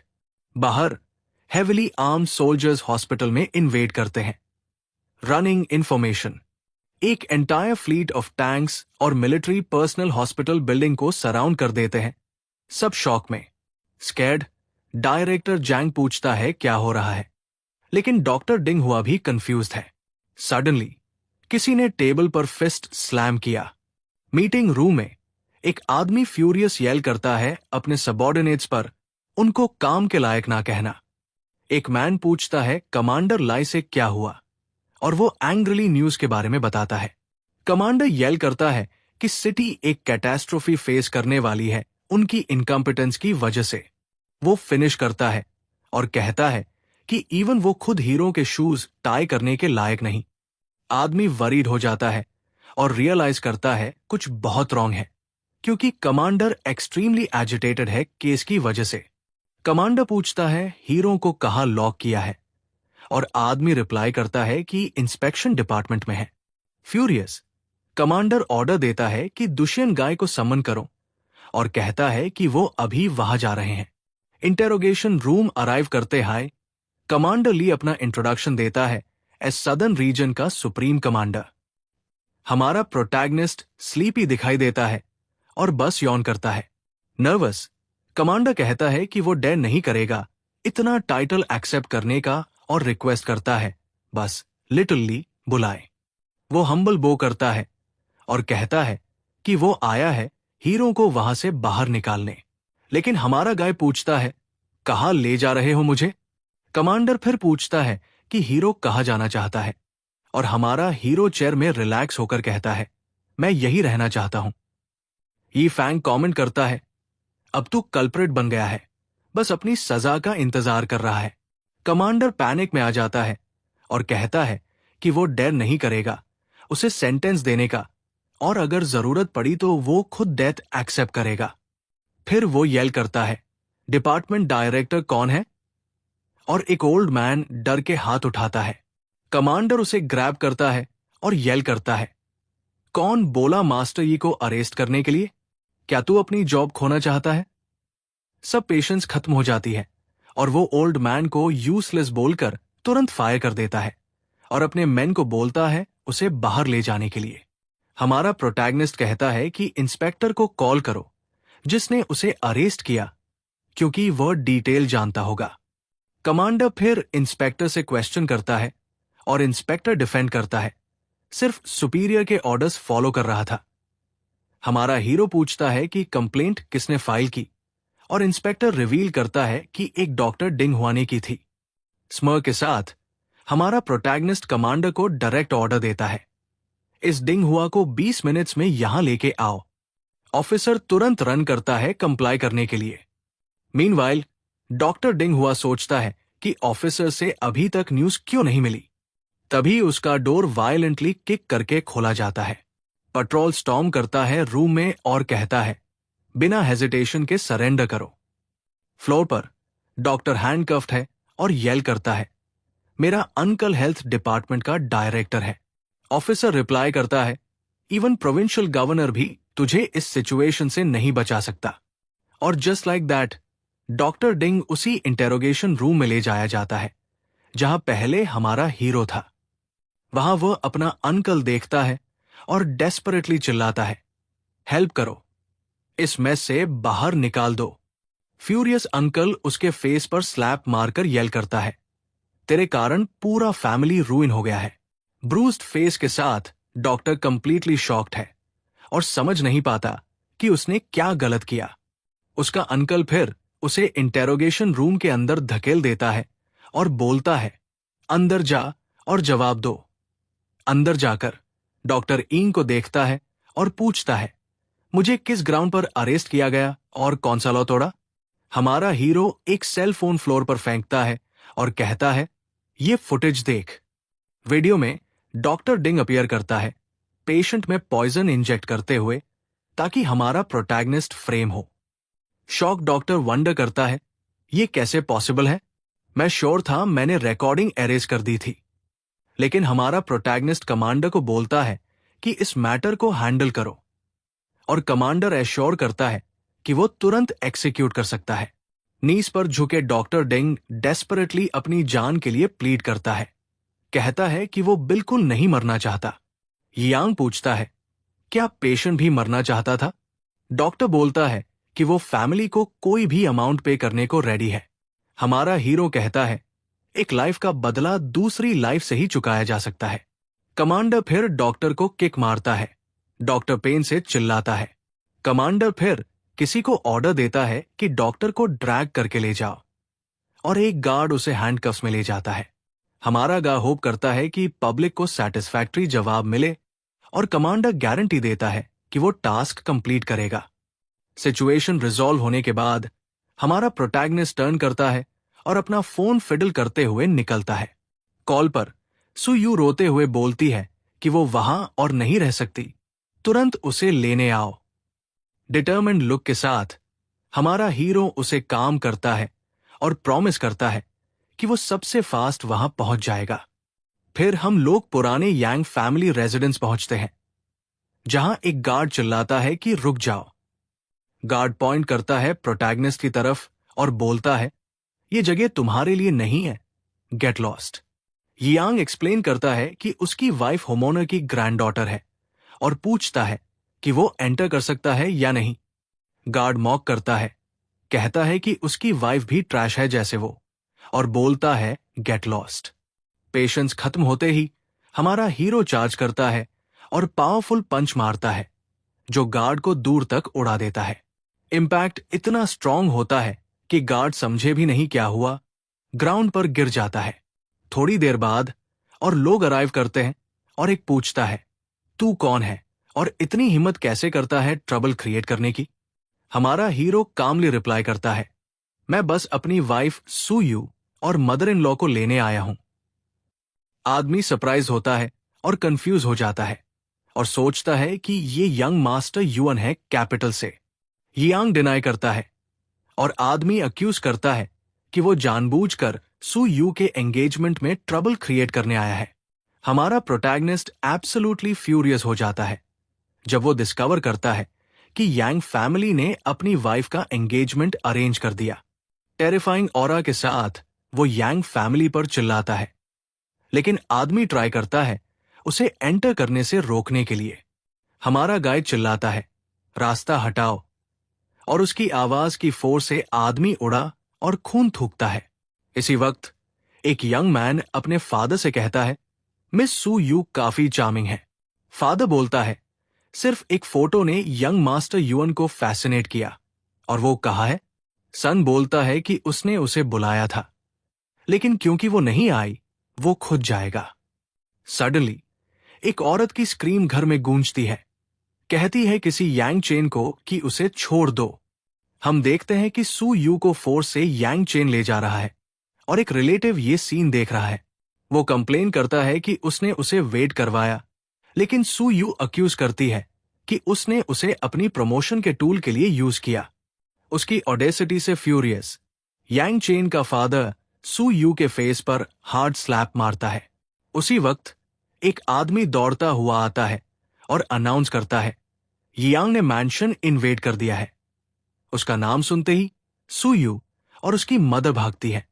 बाहर हेविली आर्म्ड सोल्जर्स हॉस्पिटल में इन्वेड करते हैं। रनिंग इंफॉर्मेशन, एक एंटायर फ्लीट ऑफ टैंक्स और मिलिट्री पर्सनल हॉस्पिटल बिल्डिंग को सराउंड कर देते हैं। सब शॉक में। स्कैर्ड डायरेक्टर जैंग पूछता है क्या हो रहा है, लेकिन डॉक्टर डिंग हुआ भी कंफ्यूज्ड है। सडनली किसी ने टेबल पर फिस्ट स्लैम किया। मीटिंग रूम में एक आदमी फ्यूरियस येल करता है अपने सबॉर्डिनेट्स पर उनको काम के लायक ना कहना। एक मैन पूछता है कमांडर लाई से क्या हुआ और वो एंग्रिली न्यूज के बारे में बताता है। कमांडर येल करता है कि सिटी एक कैटास्ट्रोफी फेस करने वाली है उनकी इनकॉम्पिटेंस की वजह से। वो फिनिश करता है और कहता है कि इवन वो खुद हीरो के शूज टाई करने के लायक नहीं। आदमी वरीड हो जाता है और रियलाइज करता है कुछ बहुत रॉन्ग है, क्योंकि कमांडर एक्सट्रीमली एजिटेटेड है केस की वजह से। कमांडर पूछता है हीरो को कहाँ लॉक किया है और आदमी रिप्लाई करता है कि इंस्पेक्शन डिपार्टमेंट में है। फ्यूरियस कमांडर ऑर्डर देता है कि दुष्यंत गाय को समन करो और कहता है कि वो अभी वहां जा रहे हैं। इंटेरोगेशन रूम अराइव करते हाय कमांडर ली अपना इंट्रोडक्शन देता है एज सदर्न रीजन का सुप्रीम कमांडर। हमारा प्रोटैगनिस्ट स्लीपी दिखाई देता है और बस यॉन करता है। नर्वस, कमांडर कहता है कि वो डेयर नहीं करेगा इतना टाइटल एक्सेप्ट करने का और रिक्वेस्ट करता है बस लिटिलली बुलाए। वो हम्बल बो करता है और कहता है कि वो आया है हीरो को वहां से बाहर निकालने। लेकिन हमारा गाय पूछता है, कहाँ ले जा रहे हो मुझे? कमांडर फिर पूछता है कि हीरो कहाँ जाना चाहता है और हमारा हीरो चेयर में रिलैक्स होकर कहता है, मैं यही रहना चाहता हूं। ये फैंग कमेंट करता है, अब तू कल्प्रिट बन गया है, बस अपनी सजा का इंतजार कर रहा है। कमांडर पैनिक में आ जाता है और कहता है कि वो डेयर नहीं करेगा उसे सेंटेंस देने का, और अगर जरूरत पड़ी तो वो खुद डेथ एक्सेप्ट करेगा। फिर वो येल करता है, डिपार्टमेंट डायरेक्टर कौन है? और एक ओल्ड मैन डर के हाथ उठाता है। कमांडर उसे ग्रैब करता है और येल करता है, कौन बोला मास्टर यी को अरेस्ट करने के लिए? क्या तू अपनी जॉब खोना चाहता है? सब पेशेंस खत्म हो जाती है और वो ओल्ड मैन को यूजलेस बोलकर तुरंत फायर कर देता है और अपने मेन को बोलता है उसे बाहर ले जाने के लिए। हमारा प्रोटैगनिस्ट कहता है कि इंस्पेक्टर को कॉल करो जिसने उसे अरेस्ट किया, क्योंकि वह डिटेल जानता होगा। कमांडर फिर इंस्पेक्टर से क्वेश्चन करता है और इंस्पेक्टर डिफेंड करता है, सिर्फ सुपीरियर के ऑर्डर्स फॉलो कर रहा था। हमारा हीरो पूछता है कि कंप्लेंट किसने फाइल की और इंस्पेक्टर रिवील करता है कि एक डॉक्टर डिंग हुआ ने की थी। स्मर के साथ हमारा प्रोटैगनिस्ट कमांडर को डायरेक्ट ऑर्डर देता है, इस डिंग हुआ को 20 मिनट्स में यहां लेके आओ। ऑफिसर तुरंत रन करता है कंप्लाई करने के लिए। मीनवाइल डॉक्टर डिंग हुआ सोचता है कि ऑफिसर से अभी तक न्यूज क्यों नहीं मिली। तभी उसका डोर वायलेंटली किक करके खोला जाता है। पेट्रोल स्टॉर्म करता है रूम में और कहता है, बिना हेजिटेशन के सरेंडर करो। फ्लोर पर डॉक्टर हैंडकफ्ड है और येल करता है, मेरा अंकल हेल्थ डिपार्टमेंट का डायरेक्टर है। ऑफिसर रिप्लाई करता है, इवन प्रोविंशियल गवर्नर भी तुझे इस सिचुएशन से नहीं बचा सकता। और जस्ट लाइक दैट डॉक्टर डिंग उसी इंटेरोगेशन रूम में ले जाया जाता है जहां पहले हमारा हीरो था। वहां वह अपना अंकल देखता है और डेस्परेटली चिल्लाता है, हेल्प करो, इस मेस से बाहर निकाल दो। फ्यूरियस अंकल उसके फेस पर स्लैप मारकर येल करता है, तेरे कारण पूरा फैमिली रूइन हो गया है। ब्रूस्ड फेस के साथ डॉक्टर कंप्लीटली शॉक्ड है और समझ नहीं पाता कि उसने क्या गलत किया। उसका अंकल फिर उसे इंटेरोगेशन रूम के अंदर धकेल देता है और बोलता है, अंदर जा और जवाब दो। अंदर जाकर डॉक्टर ईंग को देखता है और पूछता है, मुझे किस ग्राउंड पर अरेस्ट किया गया और कौन सा लॉ तोड़ा? हमारा हीरो एक सेल फोन फ्लोर पर फेंकता है और कहता है, ये फुटेज देख। वीडियो में डॉक्टर डिंग अपीयर करता है, पेशेंट में पॉइजन इंजेक्ट करते हुए, ताकि हमारा प्रोटैगनिस्ट फ्रेम हो। शॉक डॉक्टर वंडर करता है, ये कैसे पॉसिबल है? मैं श्योर था मैंने रिकॉर्डिंग एरेज कर दी थी। लेकिन हमारा प्रोटैगनिस्ट कमांडर को बोलता है कि इस मैटर को हैंडल करो, और कमांडर एश्योर करता है कि वो तुरंत एक्सिक्यूट कर सकता है। नीस पर झुके डॉक्टर डिंग डेस्परेटली अपनी जान के लिए प्लीड करता है, कहता है कि वो बिल्कुल नहीं मरना चाहता। यांग पूछता है, क्या पेशेंट भी मरना चाहता था? डॉक्टर बोलता है कि वो फैमिली को कोई भी अमाउंट पे करने को रेडी है। हमारा हीरो कहता है, एक लाइफ का बदला दूसरी लाइफ से ही चुकाया जा सकता है। कमांडर फिर डॉक्टर को किक मारता है। डॉक्टर पेन से चिल्लाता है। कमांडर फिर किसी को ऑर्डर देता है कि डॉक्टर को ड्रैग करके ले जाओ, और एक गार्ड उसे हैंडकफ्स में ले जाता है। हमारा गा होप करता है कि पब्लिक को सैटिस्फैक्टरी जवाब मिले, और कमांडर गारंटी देता है कि वो टास्क कंप्लीट करेगा। सिचुएशन रिजॉल्व होने के बाद हमारा प्रोटैगनिस्ट टर्न करता है और अपना फोन फिडल करते हुए निकलता है। कॉल पर सु यू रोते हुए बोलती है कि वो वहां और नहीं रह सकती, तुरंत उसे लेने आओ। डिटर्मिन्ड लुक के साथ हमारा हीरो उसे काम करता है और प्रॉमिस करता है कि वो सबसे फास्ट वहां पहुंच जाएगा। फिर हम लोग पुराने यांग फैमिली रेजिडेंस पहुंचते हैं, जहां एक गार्ड चिल्लाता है कि रुक जाओ। गार्ड पॉइंट करता है प्रोटैगनिस्ट की तरफ और बोलता है, ये जगह तुम्हारे लिए नहीं है, गेट लॉस्ट। यांग एक्सप्लेन करता है कि उसकी वाइफ होमोनर की ग्रैंड डॉटर है और पूछता है कि वो एंटर कर सकता है या नहीं। गार्ड मॉक करता है, कहता है कि उसकी वाइफ भी ट्रैश है जैसे वो, और बोलता है गेट लॉस्ट। पेशेंस खत्म होते ही हमारा हीरो चार्ज करता है और पावरफुल पंच मारता है जो गार्ड को दूर तक उड़ा देता है। इम्पैक्ट इतना स्ट्रांग होता है कि गार्ड समझे भी नहीं क्या हुआ, ग्राउंड पर गिर जाता है। थोड़ी देर बाद और लोग अराइव करते हैं और एक पूछता है, तू कौन है और इतनी हिम्मत कैसे करता है ट्रबल क्रिएट करने की? हमारा हीरो कामली रिप्लाई करता है, मैं बस अपनी वाइफ सू यू और मदर इन लॉ को लेने आया हूं। आदमी सरप्राइज होता है और कंफ्यूज हो जाता है और सोचता है कि ये यंग मास्टर युअन है कैपिटल से। यांग डिनाई करता है और आदमी अक्यूज करता है कि वो जानबूझकर सू यू के एंगेजमेंट में ट्रबल क्रिएट करने आया है। हमारा प्रोटैगनिस्ट एब्सोल्युटली फ्यूरियस हो जाता है जब वो डिस्कवर करता है कि यांग फैमिली ने अपनी वाइफ का एंगेजमेंट अरेंज कर दिया। टेरिफाइंग ऑरा के साथ वो यांग फैमिली पर चिल्लाता है, लेकिन आदमी ट्राई करता है उसे एंटर करने से रोकने के लिए। हमारा गाइड चिल्लाता है, रास्ता हटाओ, और उसकी आवाज की फोर्स से आदमी उड़ा और खून थूकता है। इसी वक्त एक यंग मैन अपने फादर से कहता है, मिस सू यू काफी चार्मिंग है। फादर बोलता है, सिर्फ एक फोटो ने यंग मास्टर युअन को फैसिनेट किया, और वो कहा है। सन बोलता है कि उसने उसे बुलाया था, लेकिन क्योंकि वो नहीं आई वो खुद जाएगा। सडनली एक औरत की स्क्रीम घर में गूंजती है, कहती है किसी यांग चेन को कि उसे छोड़ दो। हम देखते हैं कि सू यू को फोर्स से यांग चेन ले जा रहा है और एक रिलेटिव ये सीन देख रहा है। वो कंप्लेन करता है कि उसने उसे वेट करवाया, लेकिन सू यू अक्यूज करती है कि उसने उसे अपनी प्रमोशन के टूल के लिए यूज किया। उसकी ऑडेसिटी से फ्यूरियस यांग चेन का फादर सू यू के फेस पर हार्ड स्लैप मारता है। उसी वक्त एक आदमी दौड़ता हुआ आता है और अनाउंस करता है, यांग ने मैंशन इन्वेड कर दिया है। उसका नाम सुनते ही सू यू और उसकी मदर भागती है,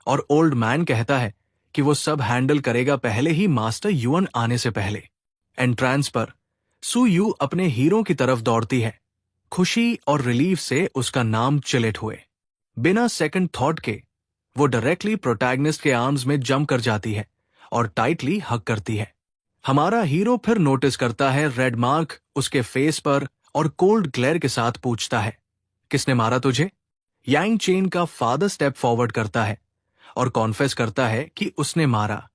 और ओल्ड मैन कहता है कि वो सब हैंडल करेगा पहले ही मास्टर युअन आने से पहले। एंट्रांस पर सू यू अपने हीरो की तरफ दौड़ती है, खुशी और रिलीफ से उसका नाम चिलेट हुए। बिना सेकंड थॉट के वो डायरेक्टली प्रोटैगनिस्ट के आर्म्स में जंप कर जाती है और टाइटली हग करती है। हमारा हीरो फिर नोटिस करता है रेड मार्क उसके फेस पर और कोल्ड ग्लेयर के साथ पूछता है, किसने मारा तुझे? यांग चेन का फादर स्टेप फॉरवर्ड करता है और कॉन्फेस करता है कि उसने मारा,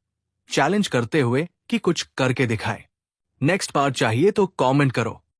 चैलेंज करते हुए कि कुछ करके दिखाए। नेक्स्ट पार्ट चाहिए तो कमेंट करो।